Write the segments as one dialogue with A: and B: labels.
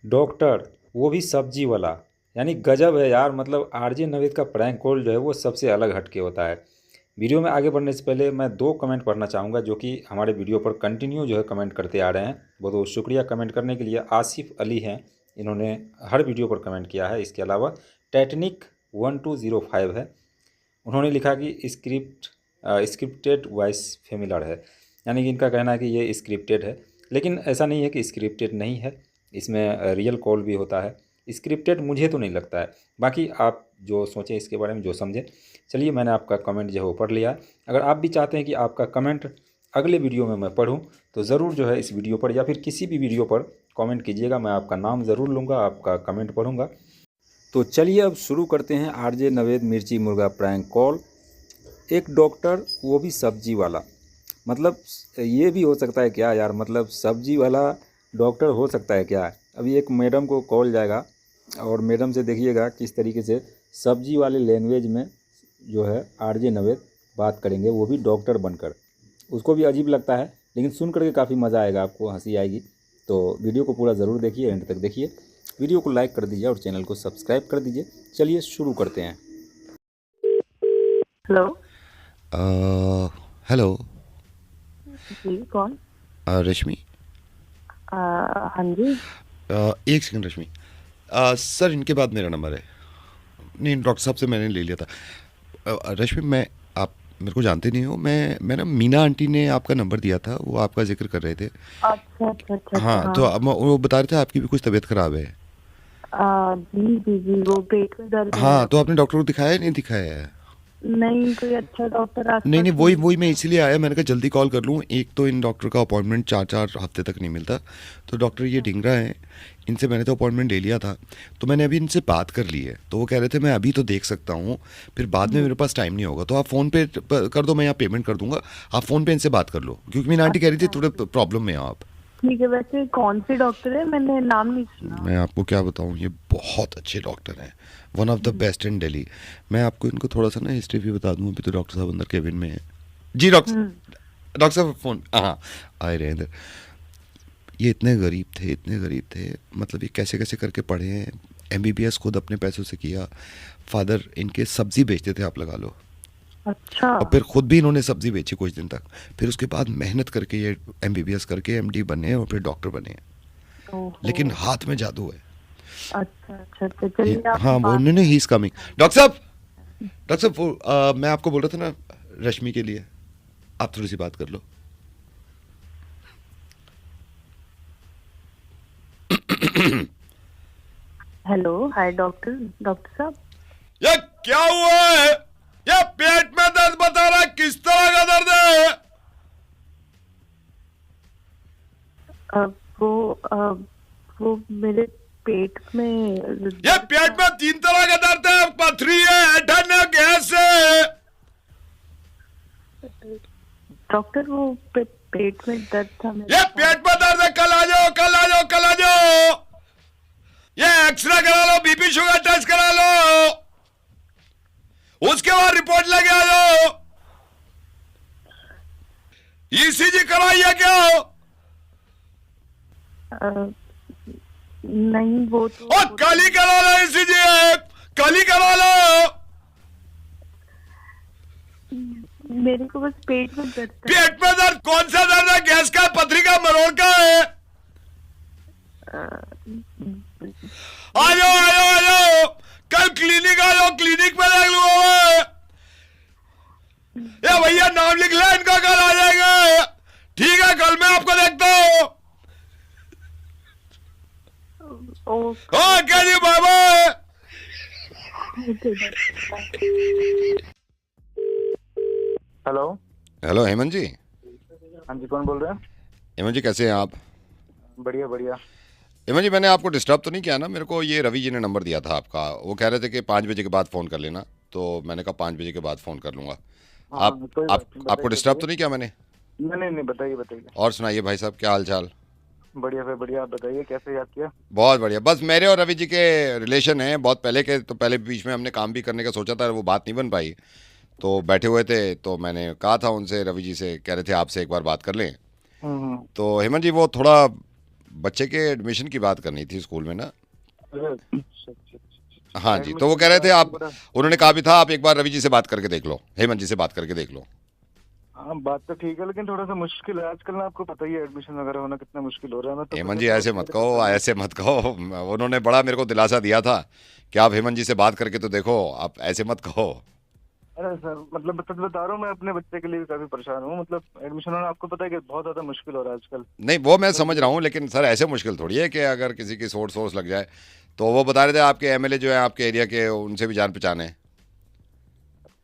A: Doctor, वो भी सब्जी वाला। यानी गजब है यार। मतलब आरजे नवेद का प्रैंक कॉल जो है वो सबसे अलग हटके होता है। वीडियो में आगे बढ़ने से पहले मैं दो कमेंट पढ़ना चाहूँगा जो कि हमारे वीडियो पर कंटिन्यू जो है कमेंट करते आ रहे हैं। बहुत बहुत शुक्रिया कमेंट करने के लिए। आसिफ अली हैं, इन्होंने हर वीडियो पर कमेंट किया है। इसके अलावा टैटनिक 1205 है, उन्होंने लिखा कि स्क्रिप्टेड वॉइस फेमिलर है। यानी कि इनका कहना है कि ये स्क्रिप्टेड है, लेकिन ऐसा नहीं है कि स्क्रिप्टेड नहीं है। इसमें रियल कॉल भी होता है। स्क्रिप्टेड मुझे तो नहीं लगता है, बाकी आप जो सोचें इसके बारे में, जो समझें। चलिए, मैंने आपका कमेंट जो है वो पढ़ लिया। अगर आप भी चाहते हैं कि आपका कमेंट अगले वीडियो में मैं पढूं, तो ज़रूर जो है इस वीडियो पर या फिर किसी भी वीडियो पर कमेंट कीजिएगा। मैं आपका नाम ज़रूर लूँगा, आपका कमेंट पढ़ूँगा। तो चलिए अब शुरू करते हैं आरजे नवेद मिर्ची मुर्गा प्रैंक कॉल। एक डॉक्टर, वो भी सब्जी वाला। मतलब ये भी हो सकता है क्या यार? मतलब सब्जी वाला डॉक्टर हो सकता है क्या? अभी एक मैडम को कॉल जाएगा और मैडम से देखिएगा किस तरीके से सब्जी वाले लैंग्वेज में जो है आरजे नवेद बात करेंगे, वो भी डॉक्टर बनकर। उसको भी अजीब लगता है, लेकिन सुन करके काफ़ी मज़ा आएगा, आपको हंसी आएगी। तो वीडियो को पूरा ज़रूर देखिए, एंड तक देखिए। वीडियो को लाइक कर दीजिए और चैनल को सब्सक्राइब कर दीजिए। चलिए शुरू करते हैं।
B: हेलो।
C: हेलो।
B: जी कौन?
C: रश्मि।
B: हाँ जी।
C: एक सेकंड रश्मि। सर, इनके बाद मेरा नंबर है। नहीं, डॉक्टर साहब से मैंने ले लिया था। रश्मि, मैं आप मेरे को जानते नहीं हो। मैं ना, मीना आंटी ने आपका नंबर दिया था, वो आपका जिक्र कर रहे थे।
B: अच्छा अच्छा अच्छा अच्छा,
C: हाँ, तो
B: हाँ।
C: अब वो बता रहे थे आपकी भी कुछ तबीयत ख़राब है।
B: जी जी जी, वो पेट में दर्द है
C: हाँ,
B: मेरा
C: तो
B: कुछ।
C: आपने डॉक्टर को दिखाया है नहीं दिखाया है?
B: नहीं, कोई अच्छा डॉक्टर
C: नहीं
B: आसपास
C: नहीं, वही
B: नहीं
C: वही मैं
B: है।
C: इसीलिए आया। मैंने कहा जल्दी कॉल कर लूँ। एक तो इन डॉक्टर का अपॉइंटमेंट 4-4 हफ्ते तक नहीं मिलता। तो डॉक्टर ये ढिंगरा है, इनसे मैंने तो अपॉइंटमेंट ले लिया था। तो मैंने अभी इनसे बात कर ली है, तो वो कह रहे थे मैं अभी तो देख सकता हूँ, फिर बाद में
B: जी।
C: मेरे पास टाइम नहीं होगा। तो आप फ़ोन पे कर दो, मैं यहाँ पेमेंट कर दूंगा। आप फ़ोन पे इनसे बात कर लो, क्योंकि मेरी आंटी कह रही थी
B: अच्छा
C: थोड़े प्रॉब्लम में हो आप।
B: ठीक है। वैसे कौन से डॉक्टर है? मैंने नाम नहीं सुना।
C: मैं आपको क्या बताऊँ, ये बहुत अच्छे डॉक्टर हैं, one of the best in Delhi. मैं आपको इनको थोड़ा सा ना हिस्ट्री भी बता दूँ। अभी तो डॉक्टर साहब अंदर केबिन में है। जी
B: हम्म।
C: डॉक्टर साहब फ़ोन, हाँ, आए रहे अंदर। ये इतने गरीब थे, इतने गरीब थे। मतलब ये कैसे कैसे करके पढ़े हैं। एमबीबीएस खुद अपने पैसों से किया। फादर इनके सब्जी बेचते थे, आप लगा लो।
B: अच्छा।
C: और फिर खुद भी इन्होंने सब्जी बेची कुछ दिन तक। फिर उसके बाद मेहनत करके ये एमबीबीएस करके एमडी बने और फिर डॉक्टर बने।
B: ओहो।
C: लेकिन हाथ में जादू है।
B: अच्छा अच्छा अच्छा, चलिए आप
C: हाँ, वो
B: बात
C: नहीं, ही इज कमिंग। डॉक्टर साहब, डॉक्टर साहब, मैं आपको बोल रहा था ना, रश्मि के लिए आप थोड़ी सी बात कर लो।
B: Hello, hi doctor. डॉक्टर साहब।
C: ये क्या हुआ है? ये पेट में दर्द बता रहा है, किस तरह का दर्द है?
B: वो मेरे पेट में
C: ये
B: दर्द
C: पेट
B: था।
C: में 3 तरह का दर्द है, पथरी है, ऐंठन है, गैस है।
B: डॉक्टर वो पेट में दर्द था मेरे
C: ये
B: साथ।
C: पेट में दर्द है, कल आ जाओ, कल आ जाओ, कल आ जाओ। ये एक्सरे करा लो, बीपी शुगर टेस्ट करा लो, उसके बाद रिपोर्ट लेके आ जाओ। ईसीजी कराइए क्या?
B: अ, नहीं वो तो
C: और कल ही करा लो ईसीजी, कल ही करा लो।
B: मेरे को बस पेट में दर्द था।
C: पेट में दर्द कौन सा दर्द है? गैस का, पथरी का, मरोड़ का है? आ जाओ, आ जाओ, आ जाओ, कल क्लिनिक आ जाओ, क्लिनिक में देख लो। ये भैया नाम लिख ले इनका, कल आ जाएंगे। ठीक है, कल मैं आपको देखता हूँ।
B: ओके
C: ओके जी, bye bye.
B: Okay.
D: Hello.
C: Hello Hemant ji.
D: हाँ जी, कौन बोल रहे हैं?
C: हेमंत जी, कैसे हैं आप?
D: बढ़िया बढ़िया।
C: हेमंत जी, मैंने आपको डिस्टर्ब तो नहीं किया ना? मेरे को ये रवि जी ने नंबर दिया था आपका, वो कह रहे थे कि 5 बजे के बाद फ़ोन कर लेना। तो मैंने कहा 5 बजे के बाद फ़ोन कर लूँगा। आप
D: हाँ, कोई बात नहीं,
C: आपको
D: बताइए
C: डिस्टर्ब तो
D: बताइए।
C: नहीं किया मैंने?
D: नहीं नहीं नहीं, बताइए बताइए।
C: और सुनाइए भाई साहब, क्या हाल चाल?
D: बढ़िया फिर बढ़िया, आप बताइए कैसे याद किया?
C: बहुत बढ़िया। बस मेरे और रवि जी के रिलेशन हैं बहुत पहले के, तो पहले बीच में हमने काम भी करने का सोचा था, वो बात नहीं बन पाई। तो बैठे हुए थे, तो मैंने कहा था उनसे, रवि जी से, कह रहे थे आपसे एक बार बात कर लें।
D: हम्म।
C: तो हेमंत जी, वो थोड़ा बच्चे के एडमिशन की बात करनी थी स्कूल में ना।
D: अरे, अच्छा, अच्छा, अच्छा।
C: हाँ जी, तो वो कह रहे थे आप, उन्होंने कहा भी था आप एक बार रवि जी से बात करके देख लो, हेमंत जी से बात करके देख लो।
D: हाँ, बात तो ठीक है, लेकिन थोड़ा सा मुश्किल है आजकल ना, आपको पता ही है एडमिशन वगैरह होना कितना मुश्किल हो रहा है। मैं तो
C: हेमंत जी ऐसे मत कहो, ऐसे मत कहो। उन्होंने बड़ा मेरे को दिलासा दिया था कि आप हेमंत जी से बात करके तो देखो, आप ऐसे मत कहो।
D: अरे सर, मतलब सच बता रहा हूँ, मैं अपने बच्चे के लिए भी काफी परेशान हूँ। मतलब एडमिशन होना आपको पता है कि बहुत ज्यादा मुश्किल हो रहा है आजकल।
C: नहीं वो मैं समझ रहा हूँ, लेकिन सर ऐसे मुश्किल थोड़ी है कि अगर किसी की सोर्स लग जाए। तो वो बता रहे थे आपके एमएलए जो है आपके एरिया के, उनसे भी जान पहचान है।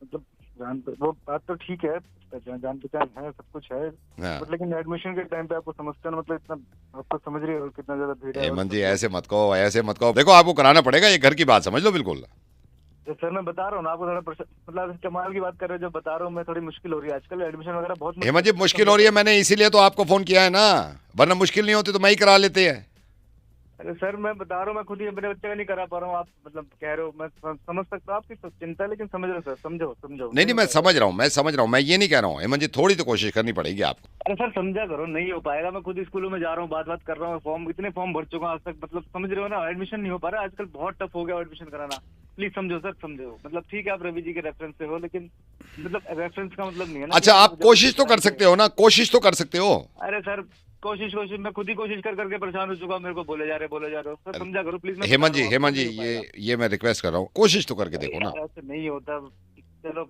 D: मतलब वो बात तो ठीक है, जान पहचान है, सब कुछ है,
C: हाँ।
D: बट लेकिन एडमिशन के टाइम पे आपको समझते हैं, मतलब इतना आपको समझ रही हो कितना ज्यादा भीड़ है।
C: हेमंत जी ऐसे मत कहो, ऐसे मत कहो, देखो आपको कराना पड़ेगा, ये घर की बात समझ लो बिल्कुल।
D: तो सर मैं बता रहा हूँ ना आपको, थोड़ा मतलब कमाल की बात कर रहे हो, जो बता रहा हूँ मैं, थोड़ी मुश्किल हो रही है आजकल एडमिशन वगैरह, बहुत
C: हेमंत जी मुश्किल हो रही है, मैंने इसीलिए तो आपको फोन किया है ना, वरना मुश्किल नहीं होती तो मैं ही करा लेते हैं।
D: अरे सर मैं बता रहा हूँ, मैं खुद ही अपने बच्चे का नहीं करा पा रहा हूँ। आप मतलब कह रहे हो, मैं समझ सकता हूँ आपकी चिंता, लेकिन समझ रहे हो सर, समझो समझो।
C: नहीं मैं समझ रहा हूँ, मैं ये नहीं कह रहा हूँ। हेमंत जी थोड़ी तो कोशिश करनी पड़ेगी आपको।
D: अरे सर समझा करो, नहीं हो पाएगा। मैं खुद स्कूलों में जा रहा हूँ, बात कर रहा हूँ, इतने फॉर्म भर चुका हूँ आज तक, मतलब समझ रहे हो ना, एडमिशन नहीं हो पा रहा आजकल, बहुत टफ हो गया एडमिशन कराना। प्लीज समझो सर, समझो। मतलब ठीक है आप रवि जी के रेफरेंस से हो, लेकिन मतलब रेफरेंस का मतलब नहीं है ना।
C: अच्छा आप कोशिश तो कर सकते हो ना, कोशिश तो कर सकते हो।
D: अरे सर कोशिश मैं खुद ही कोशिश करके परेशान हो चुका हूँ, मेरे को बोले जा रहे हो सर, समझा करो प्लीज।
C: हेमंत जी ये मैं रिक्वेस्ट कर रहा हूँ, कोशिश तो करके देखो ना।
D: ऐसे नहीं होता, चलो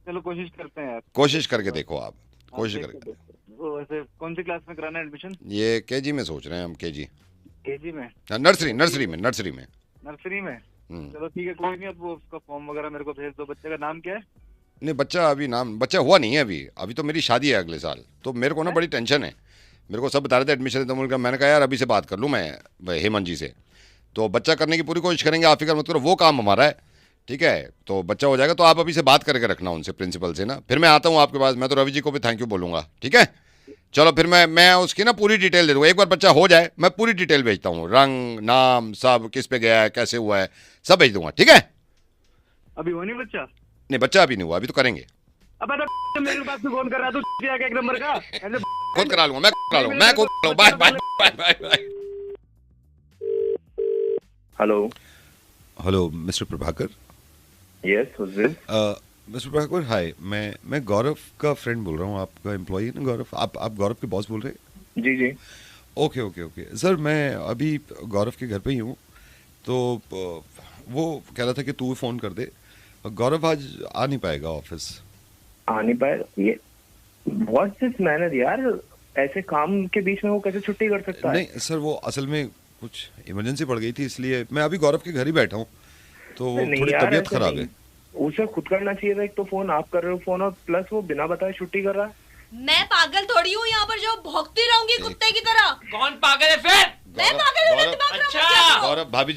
D: चलो कोशिश करते हैं यार,
C: कोशिश करके देखो आप, कोशिश करके।
D: वो वैसे कौन सी क्लास में कराना है एडमिशन?
C: ये केजी में सोच रहे हैं हम, केजी
D: में,
C: नर्सरी में।
D: नर्सरी में। चलो ठीक है, कोई नहीं, अब वो उसका फॉर्म वगैरह मेरे को भेज दो। बच्चे का नाम क्या है?
C: नहीं बच्चा हुआ नहीं है अभी तो मेरी शादी है अगले साल, तो मेरे को ना बड़ी टेंशन है। मेरे को सब बता रहे थे एडमिशन, तो मैंने कहा यार अभी से बात कर लूँ मैं हेमंत जी से, तो बच्चा करने की पूरी कोशिश करेंगे, आप फिक्र मत करो, वो काम हमारा है। ठीक है, तो बच्चा हो जाएगा, तो आप अभी से बात करके रखना उनसे, प्रिंसिपल से ना। फिर मैं आता हूँ आपके पास, मैं तो रवि जी को भी थैंक यू बोलूँगा। ठीक है, चलो फिर मैं उसकी ना पूरी डिटेल दे दूँगा। एक बार बच्चा हो जाए मैं पूरी डिटेल भेजता हूँ, रंग नाम सब, किस पे गया है, कैसे हुआ है, सब भेज दूंगा। ठीक है,
D: अभी हुआ नहीं बच्चा?
C: नहीं बच्चा अभी नहीं हुआ, अभी तो करेंगे।
D: अब मेरे पास फोन कर रहा तू एक नंबर का,
C: खुद करा लूंगा, मैं खुद करा लूंगा। Bye bye bye bye bye. Hello mister Prabhakar.
E: Yes, who's this?
C: Mister Prabhakar hi, मैं गौरव का फ्रेंड बोल रहा हूँ, आपका एम्प्लॉई है ना गौरव? आप गौरव के बॉस बोल रहे हैं?
E: जी जी।
C: ओके सर, मैं अभी गौरव के घर पे ही हूँ, तो वो कह रहा था कि तू फ़ोन कर दे। गौरव आज आ नहीं पाएगा ऑफिस।
E: आ नहीं पाएगा? ये व्हाट्स दिस मैनर यार, ऐसे काम के बीच में वो कैसे छुट्टी कर सकता है?
C: नहीं सर, वो असल में कुछ इमरजेंसी पड़ गई थी, इसलिए मैं अभी गौरव के घर ही बैठा हूँ, तो थोड़ी तबीयत खराब है।
E: उसे खुद करना चाहिए था। एक तो फोन आप कर रहे हो फोन, और प्लस वो बिना बताए छुट्टी कर रहा है।
F: मैं पागल थोड़ी हूँ यहाँ पर जो भौंकती रहूंगी कुत्ते की तरह।
G: कौन पागल है फिर?
F: मैं पागल हूँ, मेरा दिमाग खराब मत करो।
C: गौरव भाभी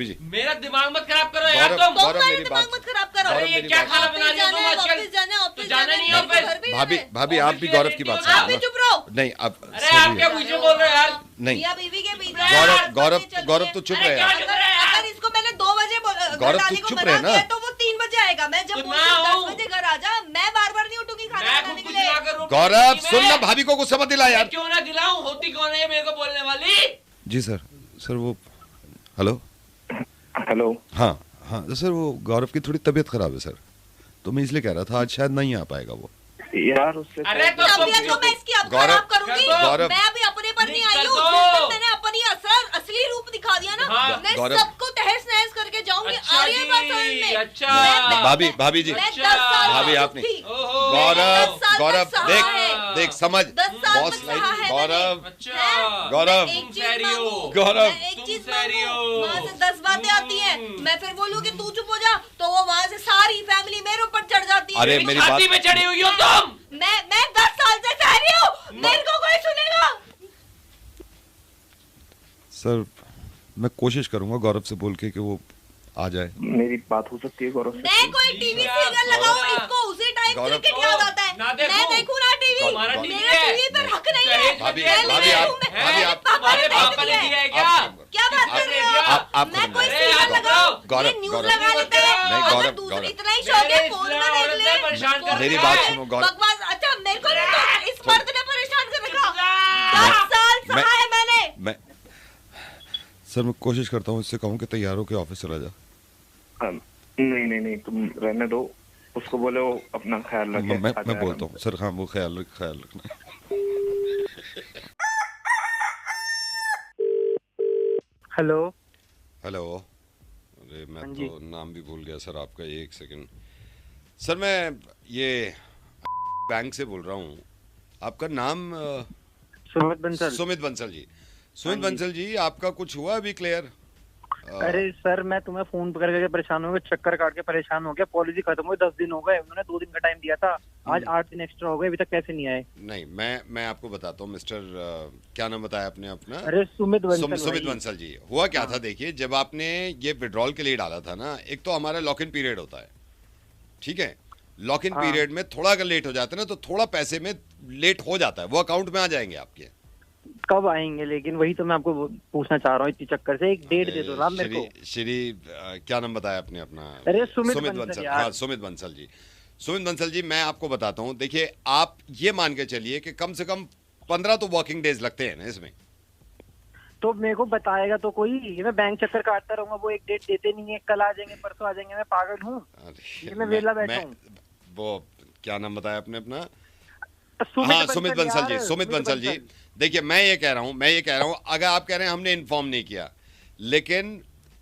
C: जी
G: मेरा दिमाग मत खराब करो यार तुम।
C: गौरव
F: मेरा
C: मेरी
F: दिमाग
C: बात,
F: मत खराब करो।
G: अरे ये क्या खाना बना रही हो तुम आजकल?
F: ऑफिस
G: जाना नहीं
F: मेरे को
G: ऑफिस?
F: घर भी जाना है।
C: भाभी आप भी गौरव की बात
F: आप भी
C: सुनो।
F: चुप रहो।
C: नहीं आप
G: अरे आप क्या बीच में बोल रहे हो यार?
C: नहीं
F: मियां बीवी के बीच में
C: गौरव तो चुप रहे यार।
F: अगर इसको मैंने 2 बजे घर
C: गौरव,
F: आने
C: तू
F: को
C: चुप
F: मना
C: रहे ना।
F: किया तो वो 3 बजे आएगा। मैं जब
G: तो
F: बोलती
G: मैं
F: हूँ
G: हूँ।
F: 10 बजे घर आ जा, मैं बार नहीं उठूंगी खाना
G: मैं
F: बनाने
G: खुद
F: के
G: कुछ
F: लिए।
G: ना करूं।
C: गौरव सुन ना, भाभी को गुस्सा मत दिला यार।
G: क्यों ना दिलाऊं? होती कौन है मेरे को बोलने वाली?
C: जी सर वो हेलो हाँ सर, वो गौरव की थोड़ी तबीयत खराब है सर, तो मैं इसलिए कह रहा था आज शायद नहीं आ पाएगा वो।
E: यार उससे
G: अरे तो
F: तबीयत को मैं इसकी अब
C: गौरव,
F: खराब करूंगी।
C: गौरव।
F: मैं अभी अपने पर नहीं
G: कर
F: आई हूँ।
G: दो।
F: जिस दिन मैंने अपनी असली रूप दिखा दिया ना,
G: हाँ।
F: मैं
C: गौरव।
F: सबको तहस नहस करके जाऊंगी।
G: अच्छा
F: आ रही है बात
G: जी,
F: समझ में?
G: अच्छा।
C: भाभी जी,
F: मैं 10
G: अच्छा।
F: साल
C: भाभी
F: तक
C: आपने-
F: थी।
G: ओहो।
C: गौरव
F: 10 साल
C: गौरव
F: तक सहा है।
C: देख समझ
F: 10 साल
C: बॉस
F: तक
C: लाइक
F: सहा है
C: गौरव
G: अच्छा
C: गौरव
F: मैं एक चीज
G: तुम सह रही हो।
F: मांगू।
C: गौरव।
F: मैं एक
G: तुम
F: चीज
G: सह रही
F: मांगू।
G: हो।
F: वहाँ से 10 बातें आती हैं। मैं फिर बोलूँ कि तू चुप हो जा, तो वो वहाँ से सारी फैमिली मेरे ऊपर चढ़ जाती है।
C: अरे मेरी
G: छाती
C: बात,
G: पे चढ़ी हुई हो तुम।
F: मैं 10 साल से सह रही हूँ। मेरे को कोई सुनेगा?
C: सर मैं कोशिश करूंगा गौरव से बोल के कि वो आ जाए।
E: मेरी बात हो सकती है गौरव से?
F: मैं कोई टीवी सीरियल लगाऊं, इसको उसी टाइम
C: गौरव।
F: क्रिकेट याद आता है।
G: ना
F: मैं
G: देखूं।
F: देखूं ना टीवी।
G: हमारा टीवी
F: मेरा
G: है।
F: टीवी पर हक नहीं है।
C: भाभी
F: मैं
C: आप
F: मेरे रूम में-
C: भाभी
F: मेरे
C: आप
F: पापा ने
G: तुम्हारे
F: देख
G: पापा ने
F: दिया
G: दिया
F: है।
G: है क्या?
F: क्या बात कर रहे हो
C: आप
F: मैं कोई
C: अरे
F: सीरियल
G: आप
F: लगाऊं,
C: गौरव,
F: ये न्यूज
C: गौरव।
F: लगा लेते हैं।
C: नहीं,
F: अगर
C: गौरव,
F: दूसरी
C: गौरव।
F: इतना ही शौक है
G: मेरे
F: फोन
G: इस
F: में देख
G: औरत
F: ले।
G: ने परेशान कर
C: मेरी
G: दिया
C: बात
G: है।
C: सुनो गौरव।
F: बकवास। अच्छा मेरे को नहीं, तो इस मर्द ने परेशान कर रखा।
G: चुप जा।
F: 10 साल
C: मैं-
F: सहा है मैंने।
C: मैं सर मैं कोशिश करता हूँ, इससे कहूँ कि तैयार हो के ऑफिस चला जा।
E: नहीं नहीं नहीं, तुम रहने दो, उसको बोलो अपना ख्याल रखे।
C: मैं बोलता हूँ सर। हाँ वो ख्याल रखना।
H: हेलो।
C: हेलो। अरे मैं
H: हाँ
C: तो
H: जी।
C: नाम भी भूल गया सर आपका, एक सेकंड। सर मैं ये बैंक से बोल रहा हूँ। आपका नाम?
H: सुमित बंसल।
C: सुमित बंसल जी। सुमित
H: हाँ जी।
C: बंसल जी, आपका कुछ हुआ अभी क्लियर?
H: अरे सर मैं तुम्हें फोन कर करके परेशान हो गया, चक्कर काट के परेशान हो गया। पॉलिसी खत्म हुई, 10 दिन हो गए, उन्होंने 2 दिन का टाइम दिया था, आज 8 दिन एक्स्ट्रा हो गए, अभी तक कैसे नहीं आए?
C: नहीं, मैं आपको बताता हूँ मिस्टर क्या नाम बताया आपने अपना?
H: अरे सुमित बंसल।
C: सुमित बंसल जी। हुआ क्या था, देखिए जब आपने ये विड्रॉल के लिए डाला था ना, एक तो हमारा लॉक इन पीरियड होता है, ठीक है? लॉक इन पीरियड में थोड़ा अगर लेट हो जाता है ना, तो थोड़ा पैसे में लेट हो जाता है, वो अकाउंट में आ जाएंगे आपके।
H: कब आएंगे? लेकिन वही तो मैं आपको पूछना चाह रहा हूँ, इतनी चक्कर से एक डेट दे दो ना मेरे को।
C: श्री क्या नाम बताया आपने अपना?
H: अरे सुमित
C: बंसल।
H: बंसल।
C: हाँ सुमित बंसल जी। सुमित बंसल जी, मैं आपको बताता हूँ, देखिए आप ये मान के चलिए कि कम से कम 15 तो वर्किंग डेज लगते हैं ना इसमें।
H: तो मेरे को बताएगा तो कोई, मैं बैंक चक्कर काटता रहूंगा, वो एक डेट देते नहीं है, कल आ जाएंगे परसों आ जाएंगे, मैं पागल हूँ? मैं वेला बैठा हूँ।
C: वो क्या नाम बताया आपने अपना?
H: सुमित
C: हाँ सुमित बंसल जी। सुमित बंसल जी, देखिए मैं ये कह रहा हूँ, अगर आप कह रहे हैं हमने इन्फॉर्म नहीं किया, लेकिन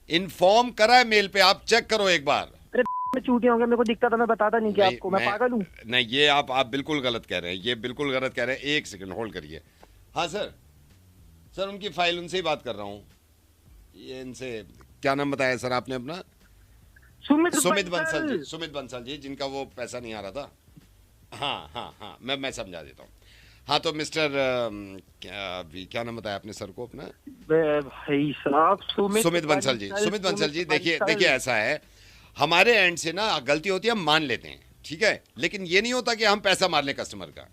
C: इन्फॉर्म करा है मेल पे, आप चेक करो एक बार।
H: अरे मैं चूतिया हो गया, मेरे को दिखता था, मैं बताता नहीं क्या आपको? मैं पागल हूँ?
C: नहीं, ये आप बिल्कुल गलत कह रहे हैं, ये बिल्कुल गलत कह रहे हैं। एक सेकंड होल्ड करिए। हाँ सर उनकी फाइल, उनसे ही बात कर रहा हूँ। ये इनसे क्या नाम बताया सर आपने अपना? सुमित बंसल जी। सुमित बंसल जी, जिनका वो पैसा नहीं आ रहा था। हाँ मैं समझा देता हूँ। हाँ तो मिस्टर क्या नाम बताया आपने सर को अपना?
H: भाई साहब
C: सुमित बंसल जी। सुमित बंसल जी, देखिए ऐसा है, हमारे एंड से ना गलती होती है, हम मान लेते हैं, ठीक है, लेकिन ये नहीं होता कि हम पैसा मार लें कस्टमर का।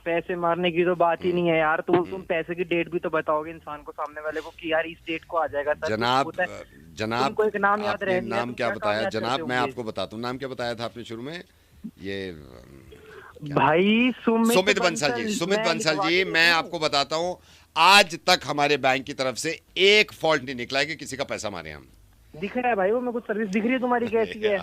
H: पैसे मारने की तो बात ही नहीं है यार। तुम पैसे की डेट भी तो बताओगे इंसान को, सामने वाले को, कि यार इस डेट को आ जाएगा सर।
C: जनाब
H: तुमको एक नाम याद
C: आपने
H: रहे,
C: नाम क्या बताया जनाब? मैं आपको बताता हूँ, नाम क्या बताया था आपने शुरू में? ये
H: भाई
C: सुमित बंसल जी। सुमित बंसल जी, मैं आपको बताता हूँ, आज तक हमारे बैंक की तरफ से एक फॉल्ट नहीं निकला है कि किसी का पैसा मारे हम।
H: दिख रहा है भाई, वो मेरे को सर्विस दिख रही है तुम्हारी कैसी है।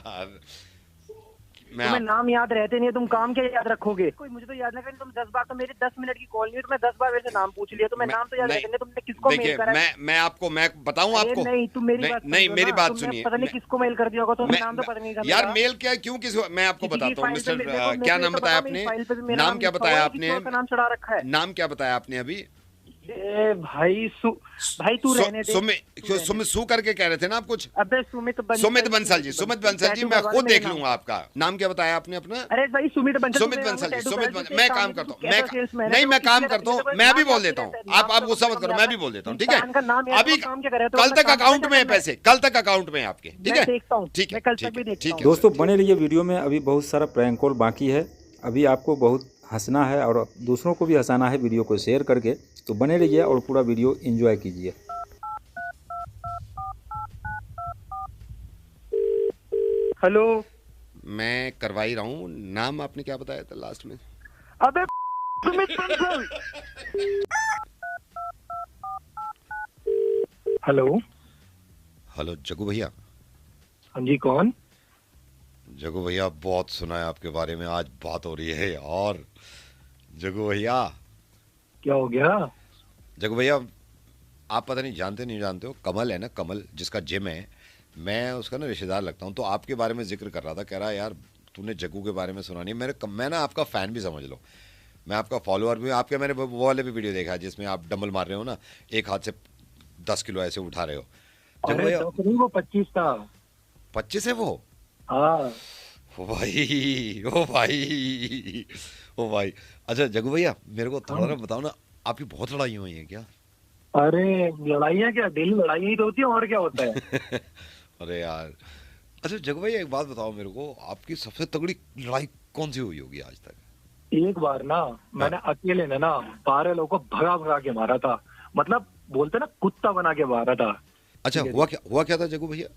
H: तुम्हें नाम याद रहते नहीं है, तुम काम क्या याद रखोगे? कोई मुझे तो याद नहीं करें, तुम 10 बार, तो मेरी 10 मिनट की कॉल नहीं, तो मैं 10 बार वैसे नाम पूछ लिया, तो मैं नाम तो याद रखेंगे। तुमने किसको मेल करा?
C: मैं बताऊं आपको?
H: नहीं तुम मेरी बात
C: नहीं, मेरी बात सुनिए।
H: पता नहीं किसको मेल कर दिया होगा, तो नाम तो पता नहीं था
C: यार। मेल क्या, क्यों, किस? मैं आपको बताता हूँ मिस्टर, क्या नाम बताया आपने? नाम क्या बताया आपने?
H: नाम चढ़ा रखा है।
C: नाम क्या बताया आपने अभी?
H: भाई तू रहने दे।
C: सु करके कह रहे थे ना आप कुछ?
H: अबे सुमित बंसल जी।
C: सुमित बंसल जी, मैं खुद देख लूंगा आपका नाम। क्या बताया आपने अपना?
H: अरे भाई सुमित बंसल
C: जी। मैं काम करता हूँ, मैं काम करता हूँ, मैं अभी बोल देता हूँ। आप गुस्सा मत करो, मैं भी बोल देता हूँ, ठीक है? अभी कल तक अकाउंट में है पैसे, कल तक अकाउंट में है आपके, ठीक है? ठीक है, ठीक है।
A: दोस्तों बने रहिए वीडियो में, अभी बहुत सारा प्रैंक कॉल बाकी है। अभी आपको बहुत हंसना है और दूसरों को भी हंसाना है वीडियो को शेयर करके, तो बने रहिए और पूरा वीडियो एंजॉय कीजिए।
H: हेलो।
C: मैं करवा ही रहा हूँ। नाम आपने क्या बताया था लास्ट में?
H: अबे सुमित बंसल।
C: हेलो जग्गू भैया।
H: हाँ जी, कौन?
C: जग्गू भैया, बहुत सुना है आपके बारे में, आज बात हो रही है। और जग्गू भैया,
H: क्या हो गया?
C: जग्गू भैया, आप पता नहीं जानते हो, कमल है ना, कमल जिसका जिम है, मैं उसका ना रिश्तेदार लगता हूँ। तो आपके बारे में जिक्र कर रहा था, कह रहा यार तूने जग्गू के बारे में सुना नहीं। मैं ना आपका फ़ैन भी समझ लो, मैं आपका फॉलोअर भी। आपके मैंने वो वाले भी वीडियो देखा है जिसमें आप डंबल मार रहे हो ना, एक हाथ से 10 किलो ऐसे उठा रहे हो। जग्गू भैया,
H: वो 25 था।
C: 25 है वो?
H: हाँ।
C: ओ भाई। अच्छा जग्गू भैया, मेरे को थोड़ा ना बताओ ना, आपकी बहुत लड़ाई हुई है क्या?
H: अरे लड़ाइयाँ क्या, डेली लड़ाइयाँ ही तो होती है, और क्या होता है?
C: अरे यार, अच्छा जग्गू भैया एक बात बताओ मेरे को, आपकी सबसे तगड़ी लड़ाई कौन सी हुई होगी आज तक?
H: एक बार ना मैंने अकेले ने ना 12 लोगों को भगा के मारा था, मतलब बोलते ना कुत्ता बना के मारा था।
C: अच्छा हुआ क्या था जग्गू भैया?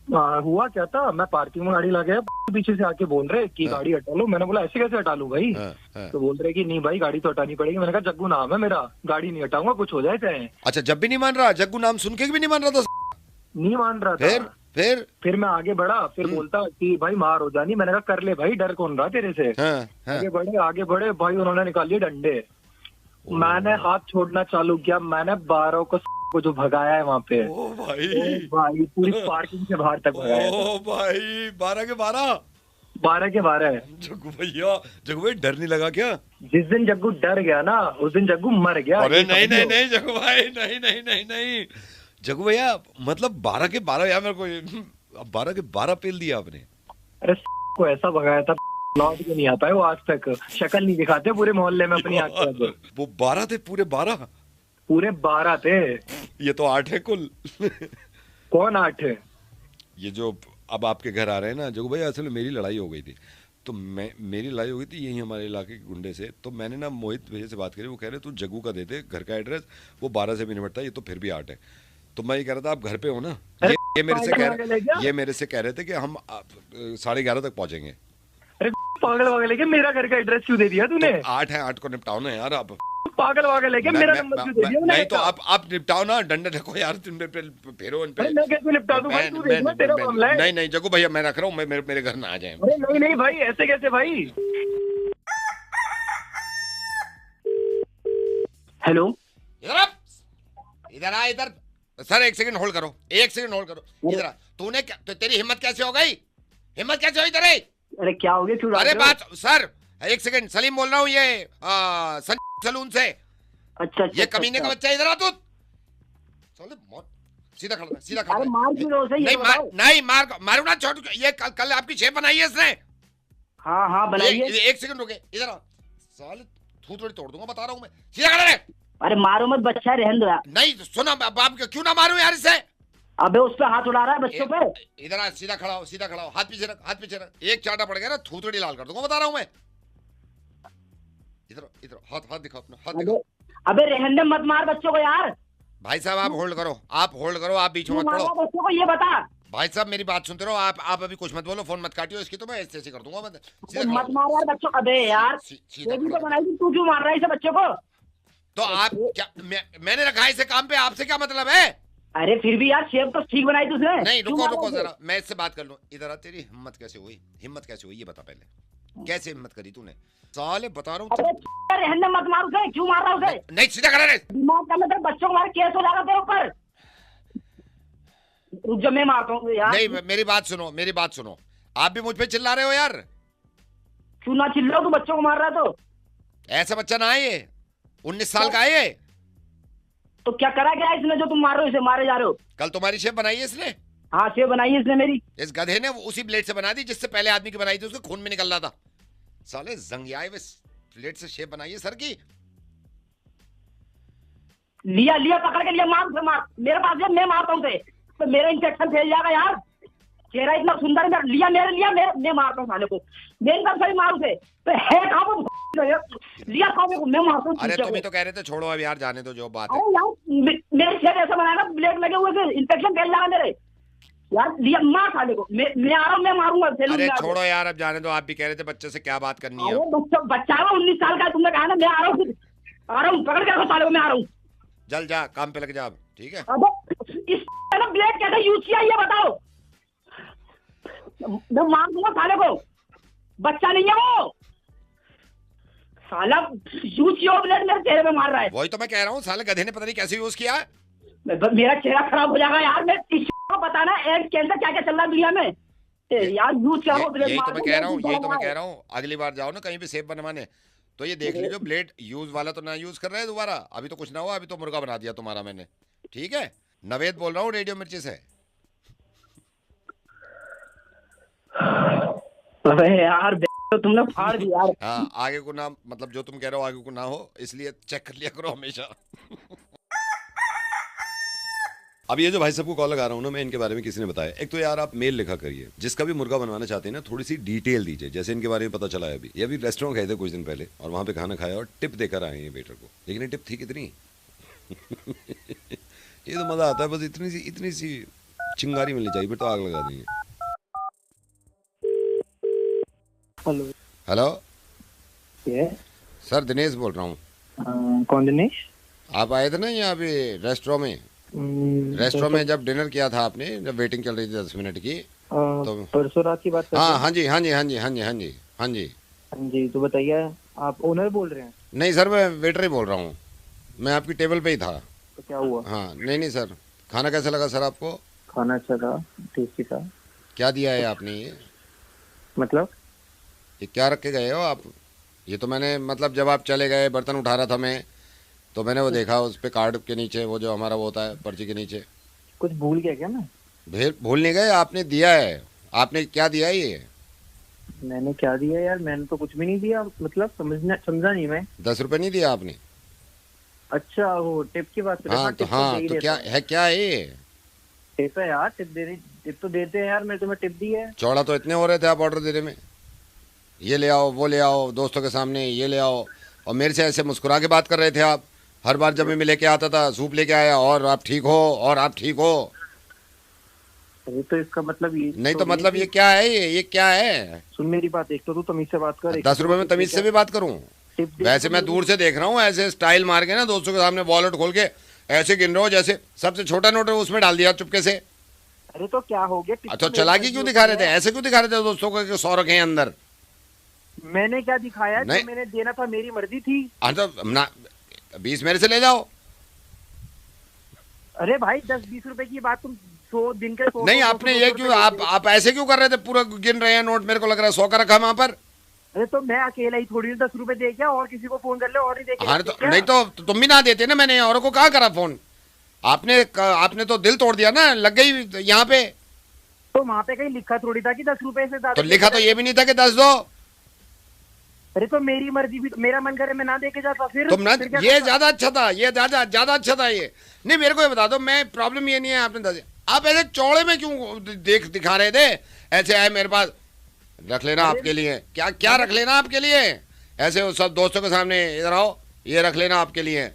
H: हुआ क्या था, मैं पार्किंग में गाड़ी लगा पीछे से आके बोल रहे कि गाड़ी हटा लो। मैंने बोला ऐसे कैसे हटा लूं भाई। तो बोल रहे कि नहीं भाई गाड़ी तो हटानी पड़ेगी। मैंने कहा जग्गू नाम है मेरा, गाड़ी नहीं हटाऊंगा कुछ हो जाए चाहे।
C: अच्छा, जब भी नहीं मान रहा, जग्गू नाम सुन के भी नहीं मान रहा था?
H: नहीं मान रहा था। फिर मैं आगे बढ़ा, फिर बोलता कि भाई मार हो जानी। मैंने कहा कर ले भाई, डर कौन रहा तेरे से। आगे बढ़े भाई, उन्होंने निकाल लिए डंडे। मैंने हाथ छोड़ना चालू किया, मैंने 12 को जो भगाया है वहाँ पे।
C: ओ भाई
H: पूरी पार्किंग से बाहर तक भगाया।
C: ओ भाई 12 के 12
H: जग्गू
C: भाई डर नहीं लगा क्या?
H: जिस दिन जग्गू डर गया ना उस दिन जग्गू मर गया।
C: अरे नहीं जग्गू भाई, नहीं जग्गू भैया, मतलब 12 के 12 यार, मेरे को 12 के 12 पेल दिया आपने।
H: अरे को ऐसा भगाया था, लौट के नहीं आता है वो आज तक। शक्ल नहीं दिखाते पूरे मोहल्ले में अपनी आँख पे।
C: वो 12 थे, पूरे 12?
H: पूरे 12 थे।
C: ये तो 8 है कुल।
H: कौन 8 है?
C: ये जो अब आपके घर आ रहे हैं ना जग्गू भैया, असल में मेरी लड़ाई हो गई थी। तो मेरी लड़ाई हो गई थी यही हमारे इलाके के गुंडे से। तो मैंने ना मोहित भैया से बात करी, वो कह रहे तू जग्गू का दे दे घर का एड्रेस, वो 12 से भी नहीं बढ़ता, ये तो फिर भी 8 है। तो मैं ये कह रहा था आप घर पे हो ना? ये मेरे से कह रहे थे कि हम 11:30 तक पहुंचेंगे।
H: अरे पागल है क्या? मेरा घर का एड्रेस क्यों दे दिया तूने?
C: तो 8 है, 8 को निपटाओ ना यार आप।
H: पागल है क्या? मेरा नंबर क्यों दे दिया?
C: नहीं तो आप निपटाओ ना, डंडे रखो यार, तुम फेरो इन पे।
H: मैं कैसे निपटा दूं भाई? तू देख, तेरा मामला है।
C: नहीं जग्गू भैया मैं रख रहा हूँ, मेरे घर ना आ जाए।
H: अरे नहीं भाई, ऐसे कैसे भाई? हेलो,
C: इधर आ, इधर। सर 1 सेकंड होल्ड करो, 1 सेकंड होल्ड करो। इधर आ। तूने तो तेरी हिम्मत कैसे हो गई? हिम्मत कैसे हुई तेरी?
H: अरे क्या हो गया? क्यों?
C: अरे बात सर 1 सेकंड, सलीम बोल रहा हूँ, ये सलून से।
H: अच्छा
C: ये कमीने का बच्चा, इधर आ तू। सीधा खड़ा, सीधा खड़ा। नहीं मारू ना, छोड़। ये कल आपकी शेप बनाई है इसने।
H: हाँ बनाई है।
C: 1 सेकंड रुके, इधर आ। साले थूथड़ी तोड़ दूंगा, बता रहा हूँ मैं। सीधा खड़ा रहे।
H: अरे मारो मत, बच्चा रहने दो यार।
C: नहीं सुना बाप, क्यों ना मारूं यार इसे?
H: अबे उस पे हाथ उड़ा रहा है बच्चों पे।
C: इधर आ, सीधा खड़ा हो, हाथ पीछे रख। एक चाटा पड़ गया ना, थूथड़ी लाल कर दूंगा, बता रहा हूँ मैं। इधर हाथ दिखाओ अपना, हाथ दिखाओ।
H: अबे रहने मत मार बच्चों को यार।
C: भाई साहब आप होल्ड करो, आप बीच में मत पड़ो।
H: बच्चों को ये बता।
C: भाई साहब मेरी बात सुनते रहो, आप अभी कुछ मत बोलो, फोन मत काटियो इसकी, तो मैं ऐसे कर दूंगा।
H: मत मार यार बच्चों। अबे यार तो बनाई थी, तू क्यों मार रहा है इसे बच्चों को?
C: तो आप क्या, मैंने रखा है इसे काम पे, आपसे क्या मतलब है?
H: अरे फिर भी यार शेप तो ठीक बनाई तुझने।
C: नहीं रुको जरा, मैं इससे बात कर लूं। इधर आ, तेरी हिम्मत कैसे हुई ये बता पहले। कैसे हिम्मत करी तूने? साले बता रहा हूँ।
H: रहने मत मार उसे, क्यों मार रहा उसे?
C: नहीं सीधा खड़ा रहे।
H: दिमाग का मतलब बच्चों को मार, केस हो जाएगा तेरे ऊपर। रुक जा, मैं मारता हूँ यार।
C: नहीं मेरी बात सुनो, आप भी मुझ पे चिल्ला रहे हो यार।
H: क्यों ना चिल्लाओ, तू बच्चों को मार रहा है तो।
C: ऐसा बच्चा ना है ये, 19 साल का है ये।
H: तो क्या करा क्या इसने जो तुम मार रहे हो, इसे मारे जा रहे हो?
C: कल तुम्हारी शेप बनाई है इसने।
H: हाँ शेप बनाई है इसने मेरी।
C: इस गधे ने उसी ब्लेड से बना दी जिससे पहले आदमी की बनाई थी, उसके खून में निकल रहा था। साले जंगियाए वे ब्लेड से शेप बनाई है सर की।
H: लिया पकड़ के लिया, मार मेरे पास है, मैं मारता हूँ तो मेरा इंफेक्शन फैल जाएगा यार। चेहरा इतना सुंदर है, लिया मैं मारता हूँ साले को। मेरी तरफ से मारू से तो है कहाँ वो लिया को मैं मारता हूँ।
C: अरे तुम ही तो कह रहे थे छोड़ो अब यार, जाने दो जो बात है।
H: अरे यार मेरे शेर ऐसा बनाएगा, ब्लेड लगे हुए थे, इंफेक्शन फैल जाएगा मेरे यार। लिया मार साले को, मैं आ रहा हूँ, मैं मारूंगा।
C: अरे छोड़ो यार अब जाने दो, आप भी कह रहे थे बच्चे से क्या बात करनी है।
H: बच्चा है 19 साल का, तुमने कहा ना। मैं आ रहा हूँ पकड़ के रखो साले को, मैं आ रहा हूँ।
C: जल जा, काम पे लग जा अब, ठीक है?
H: अब इस ब्लेड कैसे यूज किया ये बताओ। मैं मार दूंगा साले को, बच्चा नहीं है वो। साला यूज किया ब्लेड मेरे चेहरे पे मार रहा है।
C: वही तो मैं कह रहा हूँ, साले गधे ने पता नहीं कैसे यूज किया है।
H: मेरा चेहरा खराब हो जाएगा यार। मैं को बताना एड कैंसर क्या क्या चल रहा है दुनिया में यार। यूज क्या
C: यही तो मैं कह रहा हूँ, अगली बार जाओ ना कहीं भी सेब बनवाने, तो ये देख लीजिए ब्लेड यूज वाला तो ना यूज कर रहे हैं दोबारा। अभी तो कुछ ना हुआ, अभी तो मुर्गा बना दिया तुम्हारा मैंने, ठीक है? नवेद बोल रहा हूँ रेडियो मिर्ची से।
H: अबे यार तो तुमने फाड़ दिया यार।
C: हाँ आगे को ना, मतलब जो तुम कह रहे हो आगे को ना हो, इसलिए चेक कर लिया करो हमेशा। अब ये जो भाई सबको कॉल लगा रहा हूँ ना मैं, इनके बारे में किसी ने बताया। एक तो यार आप मेल लिखा करिए, जिसका भी मुर्गा बनवाना चाहते हैं ना थोड़ी सी डिटेल दीजिए। जैसे इनके बारे में पता चला है अभी, ये अभी रेस्टोरेंट गए थे कुछ दिन पहले और वहाँ पे खाना खाया और टिप देकर आए हैं वेटर को। लेकिन टिप थी कितनी? ये तो मजा आता है, बस इतनी सी
I: चिंगारी मिलनी चाहिए, फिर तो आग लगा देंगे।
H: हेलो।
I: हेलो
H: ये
I: सर, दिनेश बोल रहा हूँ।
H: कौन दिनेश?
I: आप आए थे ना यहाँ पे रेस्टोरेंट में? रेस्टोरेंट में जब डिनर किया था आपने, जब वेटिंग चल रही थी 10 मिनट की, तो
H: परसों रात की बात कर रहे
I: हाँ
H: हैं?
I: हाँ जी हाँ जी हाँ जी हाँ जी हाँ जी हाँ जी।
H: हाँ जी, तो बताइए, आप ओनर बोल रहे हैं?
I: नहीं सर, मैं वेटर ही बोल रहा हूँ, मैं आपकी टेबल पे ही था।
H: तो क्या हुआ?
I: हाँ नहीं नहीं सर, खाना कैसा लगा सर आपको?
H: खाना अच्छा था, टेस्टी था।
I: क्या दिया है आपने ये?
H: मतलब
I: ये क्या रख के गए हो आप? ये तो मैंने, मतलब जब आप चले गए, बर्तन उठा रहा था मैं, तो मैंने वो देखा उस पे कार्ड के नीचे, वो जो हमारा वो होता है पर्ची के नीचे।
H: कुछ भूल गया क्या मैं?
I: भूल नहीं गए, आपने दिया है। आपने क्या दिया है ये?
H: मैंने क्या दिया यार? मैंने तो कुछ भी नहीं दिया। मतलब समझा नहीं मैं।
I: 10 रुपए नहीं दिया आपने?
H: अच्छा, वो टिप की बात कर रहे हैं?
I: हाँ तो हाँ, तो क्या है, क्या है ये?
H: टिप है यार, टिप तो देते हैं यार, मैं तुम्हें टिप दी है।
I: चौड़ा तो इतने हो रहे थे आप ऑर्डर देने में, ये ले आओ वो ले आओ, दोस्तों के सामने ये ले आओ, और मेरे से ऐसे मुस्कुरा के बात कर रहे थे आप। हर बार जब मैं लेके आता था, सूप लेके आया, और आप ठीक हो, और आप ठीक हो।
H: अरे तो इसका मतलब ये
I: नहीं तो मतलब ये क्या है? ये क्या है?
H: सुन मेरी बात, एक तो तू तमीज से बात कर।
I: 10 रुपए में तमीज से भी बात करूं? वैसे मैं दूर से देख रहा हूँ, ऐसे स्टाइल मार के ना दोस्तों के सामने वॉलेट खोल के ऐसे गिन रहे हो जैसे सबसे छोटा नोट है उसमें डाल दिया चुपके से।
H: अरे तो क्या हो गया?
I: तो चालाकी क्यों दिखा रहे थे? ऐसे क्यों दिखा रहे थे दोस्तों को कि 100 रखे हैं अंदर?
H: मैंने क्या दिखाया?
I: नहीं,
H: जो मैंने देना था मेरी मर्जी थी।
I: हाँ तो ना 20 मेरे से ले जाओ।
H: अरे भाई 10-20 रुपए की बात तुम 100 दिन के 100
I: नहीं, आपने ये क्यों, आप ऐसे क्यों कर रहे थे? पूरा गिन रहे हैं नोट, मेरे को लग रहा है 100 का रखा वहां पर।
H: अरे तो मैं अकेला ही थोड़ी 10 रुपए दे क्या? और किसी को फोन कर ले, और नहीं देखे?
I: हाँ तो नहीं तो तुम भी ना देते ना, मैंने औरों को कहा करा फोन। आपने तो दिल तोड़ दिया ना, लग गई यहाँ पे।
H: तो वहाँ पे कहीं लिखा थोड़ी था कि 10 रुपए से ज्यादा।
I: तो लिखा तो ये भी नहीं था कि 10 दो।
H: अरे तो मेरी मर्जी भी, मेरा मन करे मैं ना देके जाता। फिर
I: तुम ना,
H: फिर
I: ये ज्यादा अच्छा था, ये ज्यादा अच्छा था ये। नहीं मेरे को ये बता दो, मैं प्रॉब्लम ये नहीं है, आपने 10, आप ऐसे चौड़े में क्यों दिखा रहे थे? ऐसे आए मेरे पास, रख लेना आपके लिए। क्या क्या रख लेना आपके लिए? ऐसे सब दोस्तों के सामने, इधर आओ, ये रख लेना आपके लिए।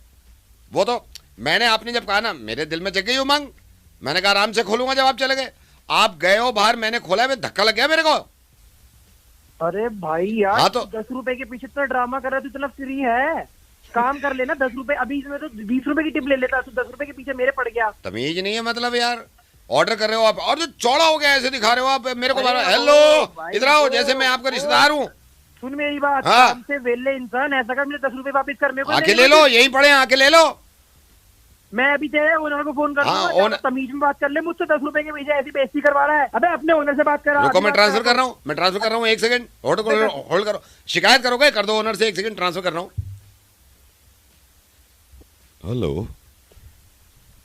I: वो तो मैंने, आपने जब कहा ना, मेरे दिल में जग गई उमंग, मैंने कहा आराम से खोलूंगा। जब आप चले गए, आप गए हो बाहर, मैंने खोला, मैं धक्का लग गया मेरे को।
H: अरे भाई यार,
I: हाँ तो
H: 10 रुपए के पीछे इतना ड्रामा कर रहा है, तो इतना फ्री है, काम कर लेना। 10 रुपए अभी इसमें तो 20 रुपए की टिप ले लेता, तो 10 रुपए के पीछे मेरे पड़ गया।
I: तमीज नहीं है मतलब यार। ऑर्डर कर रहे हो आप, और जो चौड़ा हो गया ऐसे दिखा रहे हो आप मेरे को। हेलो, इधर आओ, जैसे मैं आपका रिश्तेदार हूँ।
H: सुन मेरी बात,
I: हाँ।
H: काम से वेले इंसान, ऐसा कर, मेरे 10 रुपए वापस कर। मेरे को
I: आके ले लो, यही पड़े, आके ले लो।
H: मैं अभी तेरे ओनर को फोन कर
I: हाँ,
H: दूंगा, तमीज में बात कर ले मुझसे। 10 रुपए के पीछे ऐसी बेइज्जती करवा रहा है। अबे अपने ओनर से बात कर।
I: रुको, मैं ट्रांसफर कर रहा हूँ, मैं ट्रांसफर कर रहा हूँ। 1 सेकंड होल्ड करो। शिकायत करोगे? कर दो ओनर से, 1 सेकंड ट्रांसफर कर रहा हूँ।
C: हेलो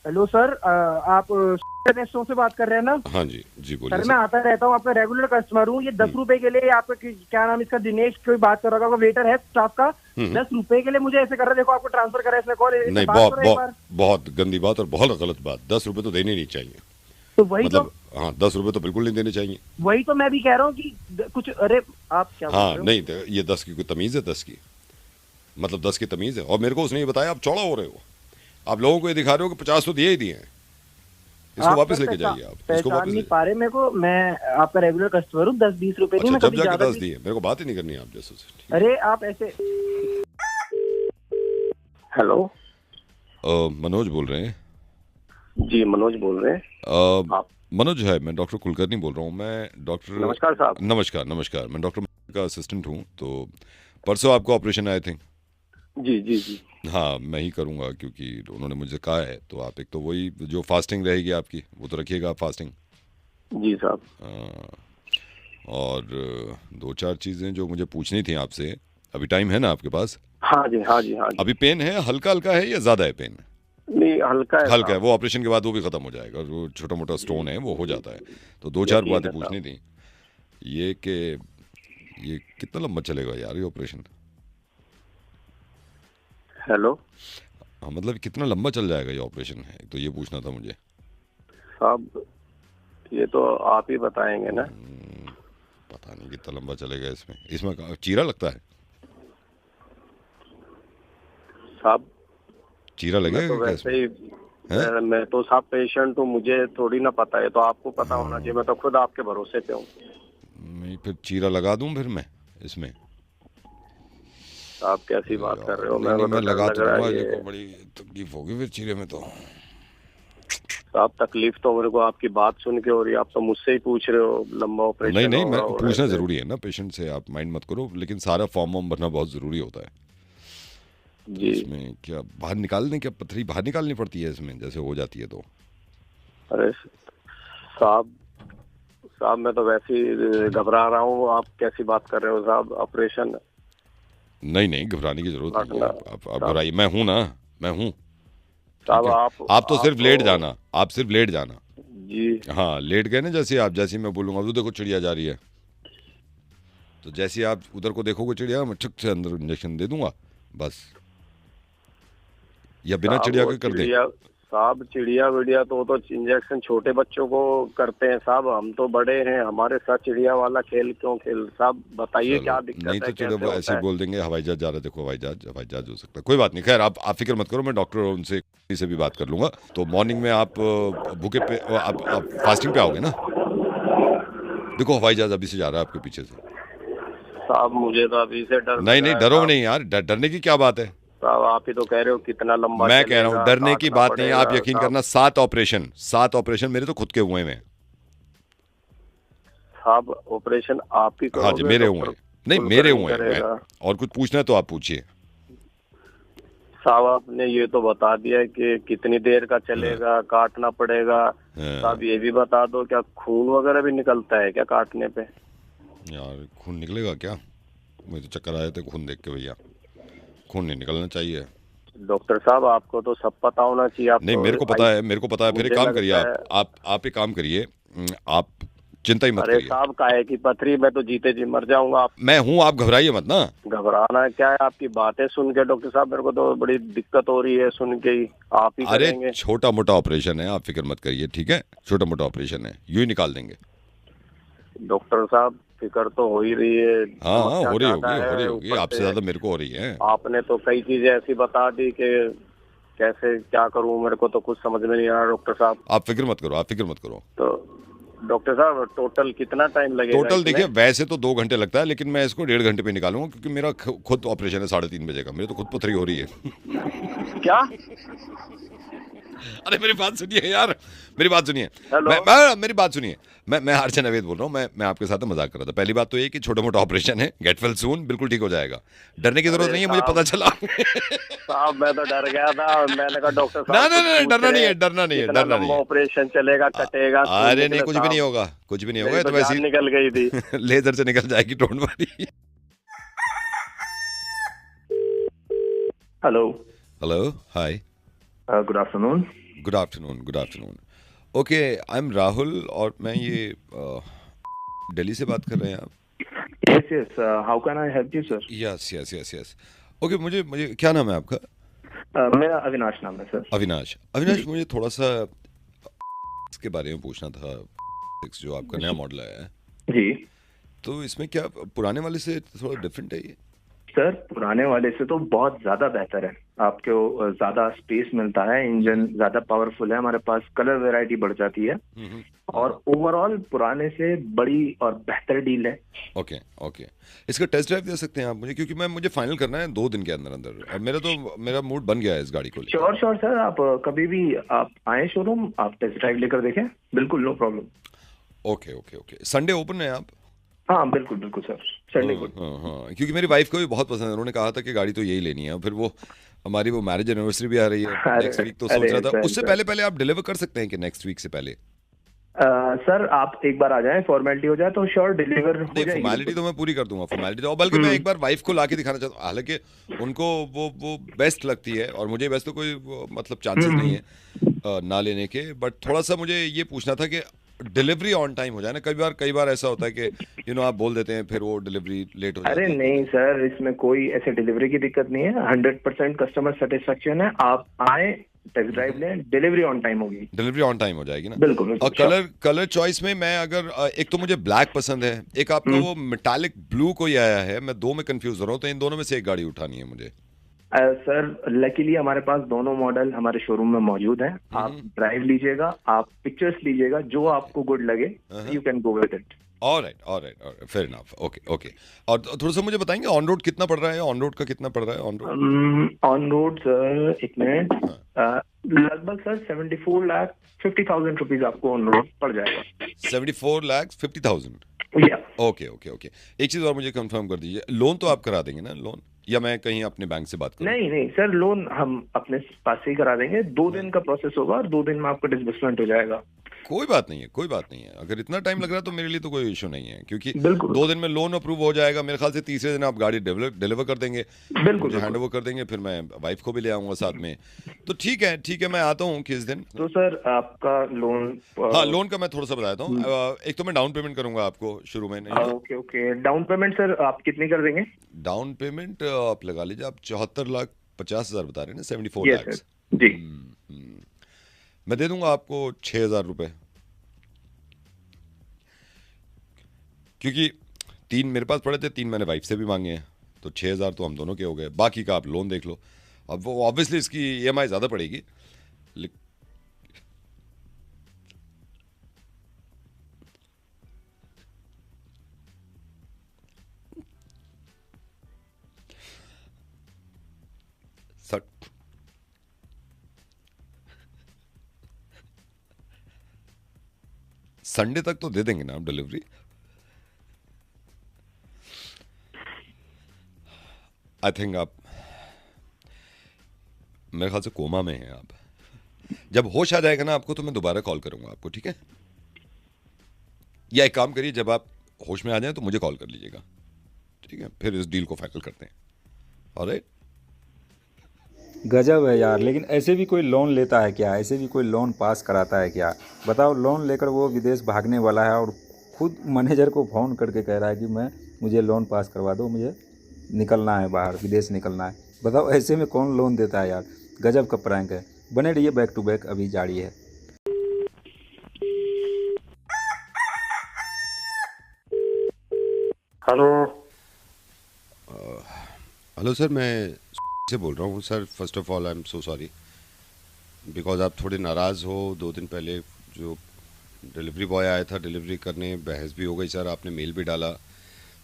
H: हेलो सर, आप रेस्टोरेंट से बात कर रहे हैं ना?
C: हाँ जी जी बोलिए
H: सर मैं आता रहता हूँ, आपका रेगुलर कस्टमर हूँ। ये 10 रुपए के लिए आपका क्या नाम इसका, दिनेश कोई बात कर रहा होगा, वेटर है स्टाफ का। 10 रुपए के लिए मुझे ऐसे कर रहा है। देखो आपको ट्रांसफर करा इसमें कॉल।
C: नहीं, बहुत गंदी बात और बहुत गलत बात। 10 रुपए तो देने नहीं चाहिए।
H: तो वही
C: मतलब हाँ, 10 रुपए तो बिल्कुल नहीं देने चाहिए।
H: वही तो मैं भी कह रहा हूँ कि कुछ। अरे आप क्या बोल
C: हाँ
H: रहे हो?
C: नहीं, ये 10 की कोई तमीज है? 10 की मतलब 10 की तमीज है। और मेरे को उसने ये बताया आप चौड़ा हो रहे हो, आप लोगों को ये दिखा रहे हो कि 50 तो दिए ही दिए हैं। इसको वापस लेके जाइए आप, इसको वापस
H: नहीं पा रहे मेरे को। मैं आपका रेगुलर कस्टमर हूँ। 10-20 रुपए नहीं, मैं
C: जब
H: कभी
C: जाके
H: ज्यादा
C: 10 दिए। मेरे को बात ही नहीं करनी है आप जैसे से।
H: अरे आप ऐसे।
E: हेलो,
C: मनोज बोल रहे हैं?
E: जी मनोज बोल रहे हैं।
C: मनोज है, मैं डॉक्टर कुलकर्णी बोल रहा हूँ। मैं डॉक्टर,
E: नमस्कार साहब।
C: नमस्कार, मैं डॉक्टर का असिस्टेंट हूँ। तो परसों आपको ऑपरेशन आए थे?
E: जी जी जी।
C: हाँ, मैं ही करूँगा क्योंकि उन्होंने मुझे कहा है। तो आप एक तो वही जो फास्टिंग रहेगी आपकी, वो तो रखिएगा आप फास्टिंग।
E: जी साहब।
C: और 2-4 चीज़ें जो मुझे पूछनी थी आपसे। अभी टाइम है ना आपके पास?
E: हाँ जी हाँ जी हाँ जी।
C: अभी पेन है, हल्का हल्का है या ज़्यादा है पेन?
E: नहीं हल्का है।
C: हल्का है, वो ऑपरेशन के बाद वो भी ख़त्म हो जाएगा। वो छोटा मोटा स्टोन है, वो हो जाता है। तो 2-4 बातें पूछनी थी। ये कि ये कितना लंबा चलेगा यार ये ऑपरेशन?
E: हेलो,
C: हाँ मतलब कितना लंबा चल जाएगा ये ऑपरेशन है, तो ये पूछना था मुझे।
E: साहब ये तो आप ही बताएंगे ना।
C: पता नहीं कितना लंबा चलेगा इसमें चीरा लगता है
E: साहब?
C: चीरा लगेगा
E: तो
C: क्या
E: वैसे
C: इसमें?
E: ही
J: मैं तो साहब पेशेंट हूँ, मुझे थोड़ी ना पता है, तो आपको पता होना चाहिए। मैं तो खुद आपके भरोसे पे हूँ।
C: मैं फिर चीरा लगा दूं फिर मैं इसमें?
J: आप कैसी बात कर रहे हो?
C: मैं लगा तो दूंगा, देखो बड़ी तकलीफ होगी फिर चीरे में। तो
J: साहब तकलीफ तो मेरे को आपकी बात सुन के हो रही है, आप तो मुझसे ही पूछ रहे हो लंबा ऑपरेशन।
C: नहीं, मैं पूछना जरूरी है ना पेशेंट से, आप माइंड मत करो, लेकिन सारा फॉर्म वॉर्म भरना बहुत जरूरी होता है
J: जी।
C: इसमें क्या बाहर निकालने, क्या पथरी बाहर निकालनी पड़ती है इसमें जैसे हो जाती है तो?
J: अरे साहब मैं तो वैसे ही घबरा रहा हूँ, आप कैसी बात कर रहे हो साहब? ऑपरेशन
C: नहीं, घबराने की जरूरत नहीं है। आप घबराइए, मैं हूँ ना, मैं हूँ
J: साहब।
C: आप तो सिर्फ लेट जाना, आप सिर्फ लेट जाना
J: जी।
C: हाँ, लेट गए ना, जैसे मैं बोलूँगा वो देखो चिड़िया जा रही है, तो जैसे आप उधर को देखोगे चिड़िया, मैं ठक से अंदर इंजेक्शन दे दूंगा बस। या बिना चिड़िया के कर दे
J: साहब? चिड़िया विड़िया तो इंजेक्शन छोटे बच्चों को करते हैं साहब, हम तो बड़े हैं, हमारे साथ चिड़िया वाला खेल क्यों खेल? साहब बताइए क्या दिक्कत है?
C: नहीं तो चलो ऐसे बोल देंगे हवाई जहाज जा रहा है, देखो हवाई जहाज हो सकता है, कोई बात नहीं। खैर आप फिक्र मत करो, मैं डॉक्टर उनसे से भी बात कर लूंगा। तो मॉर्निंग में आप भूखे पे आप फास्टिंग पे आओगे ना? देखो हवाई जहाज अभी से जा रहा है आपके पीछे से।
J: साहब मुझे तो अभी से डर।
C: नहीं डरो नहीं यार, डरने की क्या बात है
J: साहब? आप ही तो कह रहे हो कितना लंबा।
C: मैं कह रहा हूँ डरने की बात नहीं है, आप यकीन करना 7 ऑपरेशन मेरे तो खुद के हुए हैं
J: साहब। ऑपरेशन आप ही करोगे?
C: हाँ जी मेरे हुए, नहीं मेरे हुए हैं। और कुछ पूछना है तो आप पूछिए
J: साहब। आपने ये तो बता दिया कि कितनी देर का चलेगा, काटना पड़ेगा। साहब ये भी बता दो, क्या खून वगैरह भी निकलता है क्या काटने पे?
C: यार खून निकलेगा क्या? मुझे तो चक्कर आए थे खून देख के भैया, खून नहीं निकलना चाहिए।
J: डॉक्टर साहब आपको तो सब पता होना चाहिए। आप
C: नहीं मेरे को पता है। फिर एक काम करिए, आप एक काम करिए, आप चिंता ही मत करिए।
J: अरे साहब काहे की पथरी, मैं तो जीते जी मर जाऊंगा।
C: मैं हूँ, आप घबराइए मत ना।
J: घबराना क्या है? आपकी बातें सुन के डॉक्टर साहब मेरे को तो बड़ी दिक्कत हो रही है सुन के ही। आप ही करेंगे?
C: अरे छोटा मोटा ऑपरेशन है, आप फिक्र मत करिए, ठीक है? छोटा मोटा ऑपरेशन है, यूं ही निकाल देंगे।
J: डॉक्टर साहब फिक्र तो हो ही रही है।
C: हाँ हो रही होगी, आपसे ज्यादा मेरे को हो रही है।
J: आपने तो कई चीजें ऐसी बता दी कि कैसे क्या करूं, मेरे को तो कुछ समझ में नहीं आ रहा डॉक्टर साहब।
C: आप फिक्र मत करो।
J: तो डॉक्टर साहब टोटल कितना टाइम लगेगा?
C: टोटल देखिए वैसे तो 2 घंटे लगता है, लेकिन मैं इसको 1.5 घंटे पे निकालूंगा, क्योंकि मेरा खुद ऑपरेशन है 3:30 बजे का, मेरे तो खुद पथरी हो रही है।
J: क्या?
C: अरे मेरी बात सुनिए यार, मेरी बात सुनिए, मेरी बात सुनिए। मैं हर्षन अवैध बोल रहा हूँ, मैं आपके साथ मजाक कर रहा था। पहली बात तो ये कि छोटा मोटा ऑपरेशन है, गेट वेल सून, बिल्कुल ठीक हो जाएगा, डरने की जरूरत नहीं है, मुझे पता चला।
J: साहब मैं तो डर गया था, मैंने कहा डॉक्टर साहब
C: ना डरना नहीं है।
J: ऑपरेशन चलेगा, कटेगा?
C: अरे नहीं, कुछ भी नहीं होगा। तो वैसे
J: निकल गई थी।
C: लेजर से निकल जाएगी, don't worry. Hello hi,
E: good afternoon.
C: Okay, I am Rahul और मैं ये दिल्ली से बात कर रहे हैं आप?
E: Yes, how can I help you sir?
C: Yes. Okay, मुझे क्या नाम है आपका?
E: मेरा अविनाश नाम है सर।
C: अविनाश, मुझे थोड़ा सा इसके बारे में पूछना था, जो आपका नया मॉडल आया है
E: जी,
C: तो इसमें क्या पुराने वाले से थोड़ा डिफरेंट है ये?
E: सर पुराने वाले से तो बहुत ज्यादा बेहतर है, आपको ज्यादा स्पेस मिलता है, इंजन ज्यादा पावरफुल है, हमारे पास कलर वैरायटी बढ़ जाती है, और ओवरऑल पुराने से बड़ी और बेहतर डील है।
C: ओके, इसका टेस्ट ड्राइव दे सकते हैं आप मुझे, क्योंकि मुझे फाइनल करना है 2 दिन के अंदर, और मेरा मूड बन गया है इस गाड़ी को लेकर।
E: श्योर सर, आप कभी भी आप आए शोरूम, आप टेस्ट ड्राइव लेकर देखें, बिल्कुल no problem.
C: Okay. Sunday open है आप?
E: हाँ बिल्कुल सर, संडे को।
C: हाँ, क्योंकि मेरी वाइफ को भी बहुत पसंद है, उन्होंने कहा था कि गाड़ी तो यही लेनी है। फिर वो हमारी मैरिज एनिवर्सरी भी आ रही है नेक्स्ट वीक, तो सोच रहा था उससे पहले आप डिलीवर कर सकते हैं कि नेक्स्ट वीक से पहले?
E: सर आप एक बार आ जाएं, फॉर्मेलिटी हो जाए तो श्योर डिलीवर हो जाएगी।
C: फॉर्मेलिटी तो मैं पूरी कर दूंगा, फॉर्मेलिटी तो, बल्कि मैं एक बार वाइफ को लाके दिखाना चाहता हूँ, हालांकि उनको वो बेस्ट लगती है, और मुझे वैसे तो कोई मतलब चांसेस नहीं है ना लेने के, बट थोड़ा सा मुझे ये पूछना था कि डिलीवरी ऑन टाइम हो जाए ना। कई बार ऐसा होता है कि आप बोल देते हैं, फिर वो डिलीवरी लेट हो जाती है।
E: अरे नहीं सर, इसमें कोई ऐसे डिलीवरी की दिक्कत नहीं है, 100% कस्टमर सेटिस्फेक्शन है। आप आए, टेस्ट ड्राइव लें, डिलीवरी ऑन टाइम होगी।
C: डिलीवरी ऑन टाइम हो जाएगी ना?
E: बिल्कुल।
C: और कलर चॉइस में मैं अगर एक तो मुझे ब्लैक पसंद है, एक आपका वो मेटालिक ब्लू कोई आया है, मैं 2 में कंफ्यूज हो रहा हूँ, तो इन दोनों में से एक गाड़ी उठानी है मुझे।
E: सर लकीली हमारे पास दोनों मॉडल हमारे शोरूम में मौजूद हैं। आप ड्राइव लीजिएगा, आप पिक्चर्स लीजिएगा, जो आपको गुड लगे you can go with it.
C: Alright, fair enough, okay. और थोड़ा सा मुझे बताएंगे ऑन रोड कितना पड़ रहा है, ऑन रोड का कितना पड़ रहा है on road?
E: On road sir एक मिनट, लगभग सर 74,50,000 रुपीज आपको ऑन रोड पड़ जाएगा।
C: 74,50,000।
E: या
C: ओके। एक चीज और मुझे कंफर्म कर दीजिए, लोन तो आप करा देंगे ना लोन, या मैं कहीं अपने बैंक से बात करूं?
E: नहीं सर, लोन हम अपने पास से ही करा देंगे। 2 दिन का प्रोसेस होगा और 2 दिन में आपका डिसबर्समेंट हो जाएगा।
C: कोई बात नहीं है। अगर इतना टाइम लग रहा है तो मेरे लिए तो कोई इशू नहीं है, क्योंकि
E: बिल्कुल
C: 2 दिन में लोन अप्रूव हो जाएगा। मेरे ख्याल से तीसरे दिन आप गाड़ी डिलीवर कर देंगे,
E: बिल्कुल
C: हैंड ओवर कर देंगे, फिर मैं वाइफ को भी ले आऊंगा साथ में। तो ठीक है, मैं आता हूँ किस दिन।
E: तो सर आपका लोन,
C: हाँ लोन का मैं थोड़ा सा बताता हूँ। एक तो मैं डाउन पेमेंट करूंगा आपको शुरू में।
E: ओके। डाउन पेमेंट सर आप कितनी कर देंगे?
C: डाउन पेमेंट आप लगा लीजिए, आप 74,50,000 बता रहे हैं ना, 74 लाख
E: जी।
C: मैं दे दूंगा आपको 6,000 रुपए, क्योंकि 3 मेरे पास पड़े थे, 3 मैंने वाइफ से भी मांगे हैं, तो 6,000 तो हम दोनों के हो गए। बाकी का आप लोन देख लो। अब वो ऑब्वियसली इसकी EMI ज़्यादा पड़ेगी, संडे तक तो दे देंगे ना आप डिलीवरी? आई थिंक आप मेरे ख्याल से कोमा में हैं आप। जब होश आ जाएगा ना आपको तो मैं दोबारा कॉल करूंगा आपको, ठीक है? या एक काम करिए, जब आप होश में आ जाए तो मुझे कॉल कर लीजिएगा, ठीक है? फिर इस डील को फाइनल करते हैं। ऑलराइट।
A: गजब है यार, लेकिन ऐसे भी कोई लोन लेता है क्या? ऐसे भी कोई लोन पास कराता है क्या? बताओ, लोन लेकर वो विदेश भागने वाला है और खुद मैनेजर को फ़ोन करके कह रहा है कि मुझे लोन पास करवा दो, मुझे निकलना है बाहर, विदेश निकलना है। बताओ ऐसे में कौन लोन देता है यार? गजब का प्रैंक है। बने रहिए, बैक टू बैक अभी जारी है।
C: हेलो सर, मैं से बोल रहा हूँ sir. First of all I am so sorry because आप थोड़े नाराज़ हो। 2 दिन पहले जो डिलीवरी बॉय आया था डिलीवरी करने, बहस भी हो गई सर, आपने मेल भी डाला।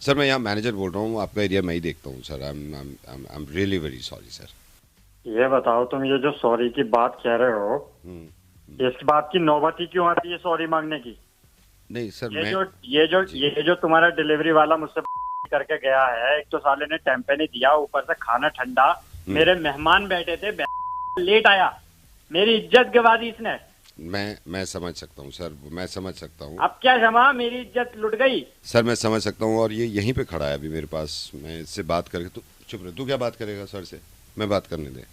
C: सर मैं यहाँ मैनेजर बोल रहा हूँ, आपका एरिया मैं ही देखता हूँ sir. I am really very sorry sir.
K: ये बताओ, तुम ये जो सॉरी की बात कह रहे हो, इस बात की नौबत ही क्यों आती है सॉरी मांगने की?
C: नहीं सर,
K: ये जो तुम्हारा डिलीवरी वाला मुझसे करके गया है, एक तो साले ने टेम्पे नहीं दिया, ऊपर से खाना ठंडा, मेरे मेहमान बैठे थे, लेट आया, मेरी इज्जत गवा दी इसने।
C: मैं समझ सकता हूँ सर, मैं समझ सकता हूँ।
K: अब क्या क्षमा, मेरी इज्जत लुट गई
C: सर। मैं समझ सकता हूँ, और ये यहीं पे खड़ा है अभी मेरे पास। मैं इससे बात करके, तो चुप रहे, तू क्या बात करेगा सर से? मैं बात करने दे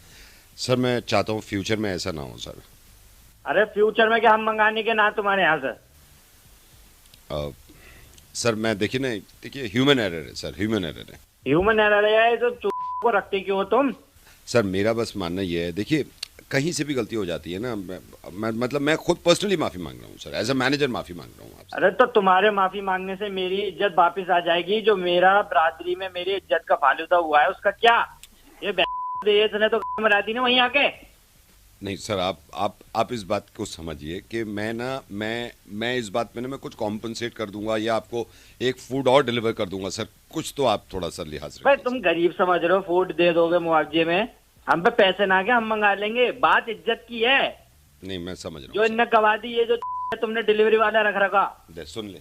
C: सर। मैं चाहता हूँ फ्यूचर में ऐसा ना हो सर।
K: अरे फ्यूचर में क्या हम मंगाने के ना तुम्हारे यहाँ से?
C: सर मैं देखिए ह्यूमन एरर है सर, ह्यूमन एरर है।
K: ह्यूमन एरर है तो चुप को रखते क्यों हो तुम?
C: सर मेरा बस मानना ये है, देखिए कहीं से भी गलती हो जाती है ना। मैं खुद पर्सनली माफी मांग रहा हूँ सर, एज अ मैनेजर माफी मांग रहा हूँ आपसे।
K: अरे तो तुम्हारे माफी मांगने से मेरी इज्जत वापस आ जाएगी। जो मेरा बरादरी में मेरी इज्जत का फालूदा हुआ है उसका क्या? ये ने तो मरा दी ना वहीं आके।
C: नहीं सर, आप इस बात को समझिए कि मैं इस बात में ना मैं कुछ कॉम्पनसेट कर दूंगा, या आपको एक फूड और डिलीवर कर दूंगा सर। कुछ तो आप थोड़ा सा लिहाज
K: भाई, तुम गरीब समझ रहे हो, फूड दे दोगे मुआवजे में, हम पे पैसे ना के हम मंगा लेंगे। बात इज्जत की है।
C: नहीं मैं समझ रहा हूँ
K: जो इनने गवा दी, ये जो तुमने डिलीवरी वाला रख रखा।
C: सुन ले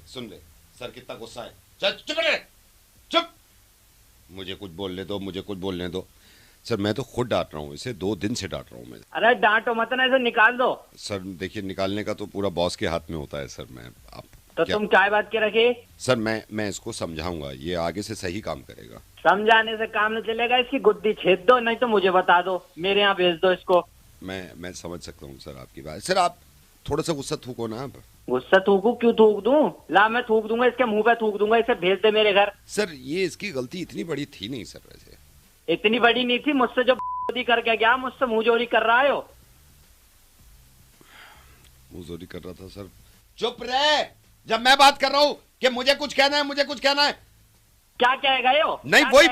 C: सर, कितना गुस्सा है। चुप, मुझे कुछ बोलने दो सर। मैं तो खुद डांट रहा हूँ इसे, 2 दिन से डांट रहा हूँ मैं।
K: अरे डांटो मत ना, इसे निकाल दो
C: सर। देखिए निकालने का तो पूरा बॉस के हाथ में होता है सर।
K: तुम क्या बात के रखे
C: सर? मैं इसको समझाऊंगा, ये आगे से सही काम करेगा।
K: समझाने से काम नहीं चलेगा, इसकी गुद्दी छेद दो, नहीं तो मुझे बता दो, मेरे यहाँ भेज दो इसको।
C: मैं समझ सकता हूँ सर आपकी बात। सर आप थोड़ा सा गुस्सा थूको ना। आप
K: गुस्सा थूकू? क्यों थूक दूं? ला, मैं थूक दूंगा, इसके मुंह पे थूक दूंगा, इसे भेज दे मेरे घर।
C: सर ये इसकी गलती इतनी बड़ी थी नहीं सर, वैसे
K: इतनी बड़ी नहीं थी। मुझसे जो करके गया, मुझसे मुंहजोरी कर रहा है।
C: मुंहजोरी कर रहा था सर। चुप रहे, जब मैं बात कर रहा हूँ कि मुझे कुछ कहना है।
K: क्या कहेगा यो?
C: नहीं वही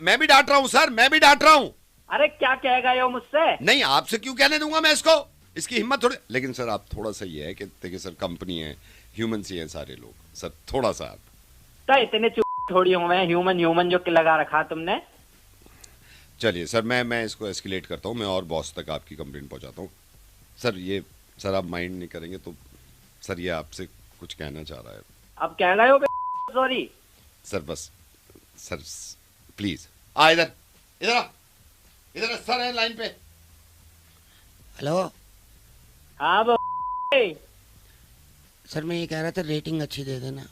C: मैं भी डांट रहा हूँ सर, मैं भी डांट रहा हूँ।
K: अरे क्या कहेगा ये मुझसे?
I: नहीं, आपसे क्यों कहने दूंगा मैं इसको, इसकी हिम्मत थोड़ी। लेकिन सर आप थोड़ा सा ये है कि देखिए सर, कंपनी है, ह्यूमन ही है सारे लोग सर, थोड़ा सा आप
K: तो इतने थोड़ी हूँ मैं, ह्यूमन जो लगा रखा तुमने।
I: चलिए सर, मैं इसको एस्केलेट करता हूँ, मैं और बॉस तक आपकी कंप्लेंट पहुंचाता हूँ। सर ये सर आप माइंड नहीं करेंगे तो सर ये आपसे कुछ कहना चाह रहा है।
K: अब कह रहे हो सॉरी
I: सर, बस सर प्लीज आ इधर, इधर आ, इधर सर है लाइन पे।
L: हेलो।
K: हाँ
L: सर मैं ये कह रहा था रेटिंग अच्छी दे देना।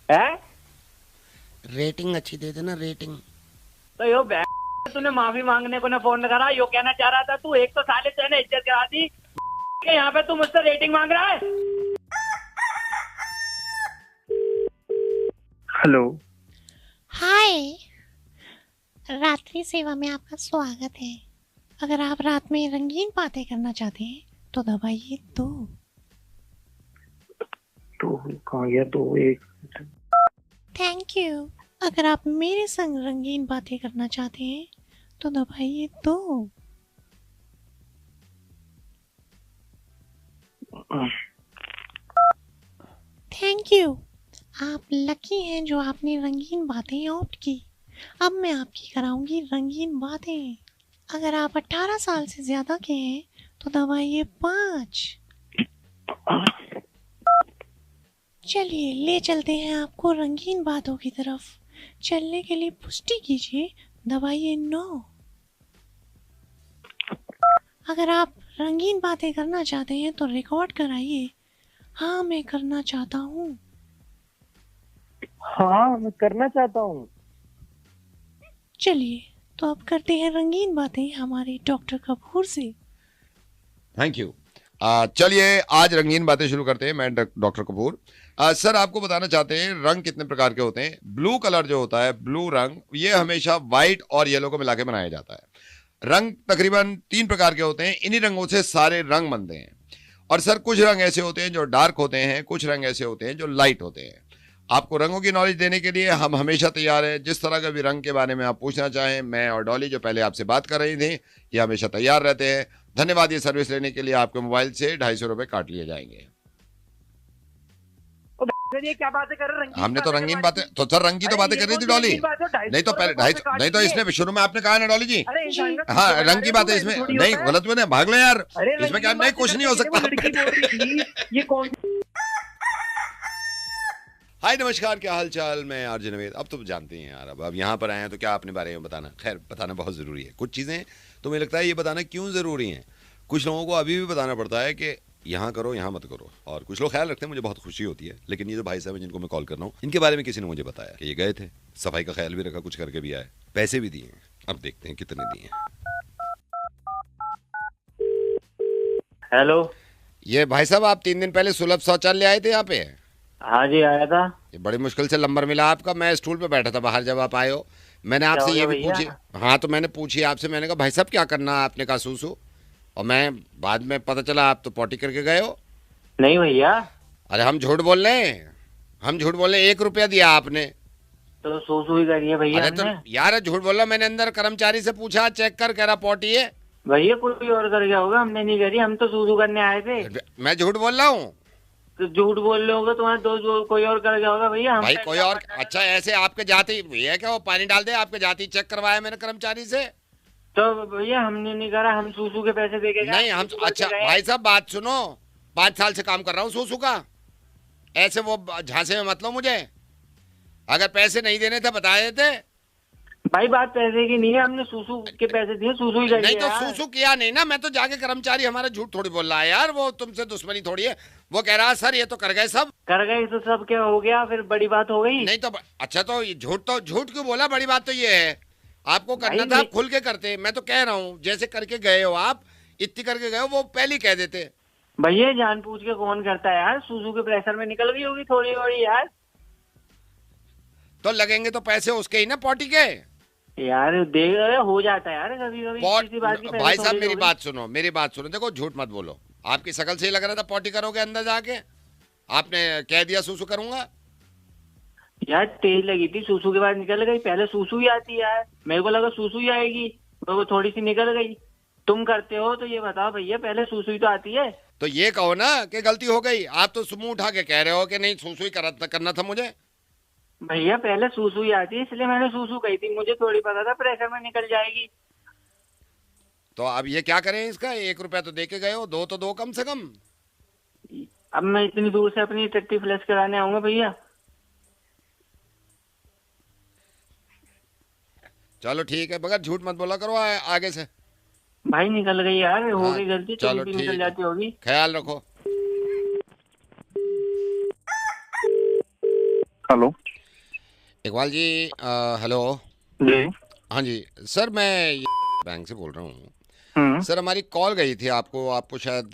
K: है?
L: रेटिंग अच्छी दे देना, रेटिंग।
K: तो यो तूने माफी मांगने को ना फोन करा, यो कहना चाह रहा था तू, एक तो साले तेने इज्जत करा दी, यहाँ पे तू मुझसे रेटिंग मांग रहा है।
E: हेलो।
M: हाय, रात्रि सेवा में आपका स्वागत है। अगर आप रात में रंगीन बातें करना चाहते हैं तो दबाइए 2।
E: तो कहाँ गया? तो एक।
M: Thank you. अगर आप मेरे संग रंगीन बातें करना चाहते हैं तो दबाइए 2। Thank you. आप लकी हैं जो आपने रंगीन बातें ऑप्ट की। अब मैं आपकी कराऊंगी रंगीन बातें। अगर आप 18 साल से ज्यादा के हैं तो दबाइए 5। चलिए ले चलते हैं आपको रंगीन बातों की तरफ। चलने के लिए पुष्टि कीजिए, दबाइए 9। अगर आप रंगीन बातें करना चाहते हैं तो रिकॉर्ड कराइए, हाँ मैं करना चाहता हूँ।
H: हाँ मैं करना चाहता हूँ।
M: चलिए तो अब करते हैं रंगीन बातें हमारे डॉक्टर कपूर से।
I: Thank you. चलिए आज रंगीन बातें शुरू करते हैं। मैं डॉक्टर कपूर। सर आपको बताना चाहते हैं रंग कितने प्रकार के होते हैं। ब्लू कलर जो होता है, ब्लू रंग, ये हमेशा व्हाइट और येलो को मिला के बनाया जाता है। रंग तकरीबन 3 प्रकार के होते हैं, इन्हीं रंगों से सारे रंग बनते हैं। और सर कुछ रंग ऐसे होते हैं जो डार्क होते हैं, कुछ रंग ऐसे होते हैं जो लाइट होते हैं। आपको रंगों की नॉलेज देने के लिए हम हमेशा तैयार हैं। जिस तरह का भी रंग के बारे में आप पूछना चाहें, मैं और डॉली जो पहले आपसे बात कर रही थी, ये हमेशा तैयार रहते हैं। धन्यवाद। ये सर्विस लेने के लिए आपके मोबाइल से 250 रुपए काट लिए जाएंगे।
H: ये क्या बातें कर रहे?
I: हमने तो रंगीन बातें, तो सर रंग की तो बातें कर रही थी डॉली। नहीं तो पहले 250, नहीं तो इसने शुरू में आपने कहा ना डॉली जी, हाँ रंग की बातें इसमें नहीं, गलत मैंने भाग लो यार, इसमें क्या नहीं, कुछ नहीं हो सकता।
H: ये कौन?
I: हाय नमस्कार, क्या हाल चाल। मैं आरजे नवेद। अब तो जानते हैं यार, अब यहाँ पर आए हैं तो क्या अपने बारे में बताना। खैर बताना बहुत ज़रूरी है। कुछ चीज़ें तो मुझे लगता है ये बताना क्यों ज़रूरी है। कुछ लोगों को अभी भी बताना पड़ता है कि यहाँ करो यहाँ मत करो, और कुछ लोग ख्याल रखते हैं, मुझे बहुत खुशी होती है। लेकिन ये जो भाई साहब हैं जिनको मैं कॉल कर रहा हूँ, इनके बारे में किसी ने मुझे बताया कि ये गए थे, सफाई का ख्याल भी रखा, कुछ करके भी आए, पैसे भी दिए। अब देखते हैं कितने दिए।
K: हेलो।
I: ये भाई साहब आप 3 दिन पहले सुलभ शौचालय आए थे यहाँ पे?
K: हाँ जी आया था।
I: ये बड़ी मुश्किल से नंबर मिला आपका। मैं स्टूल पे बैठा था बाहर जब आप आए हो। मैंने आपसे ये भी पूछी, हाँ तो मैंने पूछी आपसे, मैंने कहा भाई साहब क्या करना, आपने कहा सूसू, और मैं बाद में पता चला आप तो पॉटी करके गए हो।
K: नहीं भैया।
I: अरे हम झूठ बोल रहे हैं, हम झूठ बोल रहे हैं। 1 रुपया दिया आपने
K: तो सूसू ही करिए भैया।
I: अरे तो यार झूठ बोल रहा। मैंने अंदर कर्मचारी से पूछा, चेक कर, कह रहा पॉटी है।
K: भैया कोई और कर गया होगा, हमने नहीं करी, हम तो सूसू करने आए थे।
I: मैं झूठ बोल रहा हूँ?
K: तो झूठ बोल रहे होगा, तुम्हारे दोस्त कोई और कर गया होगा भैया।
I: भाई कोई और? अच्छा ऐसे आपके जाति भैया क्या वो पानी डाल दे, आपके जाति चेक करवाया मैंने कर्मचारी से।
K: तो भैया हमने नहीं करा, हम सूसू के पैसे दे के
I: नहीं हम। अच्छा भाई साहब बात सुनो, 5 साल से काम कर रहा हूँ सूसू का, ऐसे वो झांसे में मत लो मुझे। अगर पैसे नहीं देने थे बता देते।
K: भाई बात पैसे की नहीं है, हमने सूसू के पैसे दिए, सूसू ही
I: नहीं तो सूसू किया नहीं ना। मैं तो जाके कर्मचारी हमारा झूठ थोड़ी बोल रहा है यार, वो तुमसे दुश्मनी थोड़ी है। वो कह रहा है सर ये तो कर गए, सब
K: कर गए तो सब क्या हो गया, फिर बड़ी बात हो गई।
I: नहीं तो अच्छा तो झूठ क्यों बोला? बड़ी बात तो ये है, आपको करना था आप खुल के करते। मैं तो कह रहा हूँ जैसे करके गए हो आप, इतनी करके गए हो, वो पहले ही कह देते।
K: भैया जान पूछ के कौन करता है यार, सूसू के प्रेशर में निकल गई होगी थोड़ी बड़ी यार।
I: तो लगेंगे तो पैसे उसके ही ना, पॉटी के
K: यार। देख हो जाता है यार कभी कभी।
I: भाई साहब मेरी बात सुनो, मेरी बात सुनो, देखो झूठ मत बोलो। आपकी शकल से ही लग रहा था पॉटी करोगे अंदर जाके, आपने कह दिया सूसू करूंगा।
K: यार तेज लगी थी, सूसू के बाद निकल गई। पहले सूसू ही आती है यार, मेरे को लगा सूसू ही आएगी, तो वो थोड़ी सी निकल गई। तुम करते हो तो ये बताओ भैया, पहले सूसू ही तो आती है।
I: तो ये कहो ना कि गलती हो गई। आप तो मुंह उठा के कह रहे हो कि नहीं सूसू ही करना था मुझे।
K: भैया पहले सूसू ही आती है, इसलिए मैंने सूसू कही थी, मुझे थोड़ी पता था प्रेशर में निकल जाएगी।
I: तो अब ये क्या करें इसका? 1 रुपया तो दे के गए हो, 2 तो दो कम से कम।
K: अब मैं इतनी दूर से अपनी टट्टी फ्लश कराने आऊंगा भैया।
I: चलो ठीक है, मगर झूठ मत बोला करो आगे से।
K: भाई निकल गई यार, हो गई गलती,
I: चलो
K: भी
I: ठीक
K: निकल
I: है,
K: जाती होगी।
I: ख्याल रखो।
N: हेलो
I: इकबाल जी, हेलो
N: जी।
I: हाँ जी सर, मैं बैंक से बोल रहा हूँ। सर हमारी कॉल गई थी आपको शायद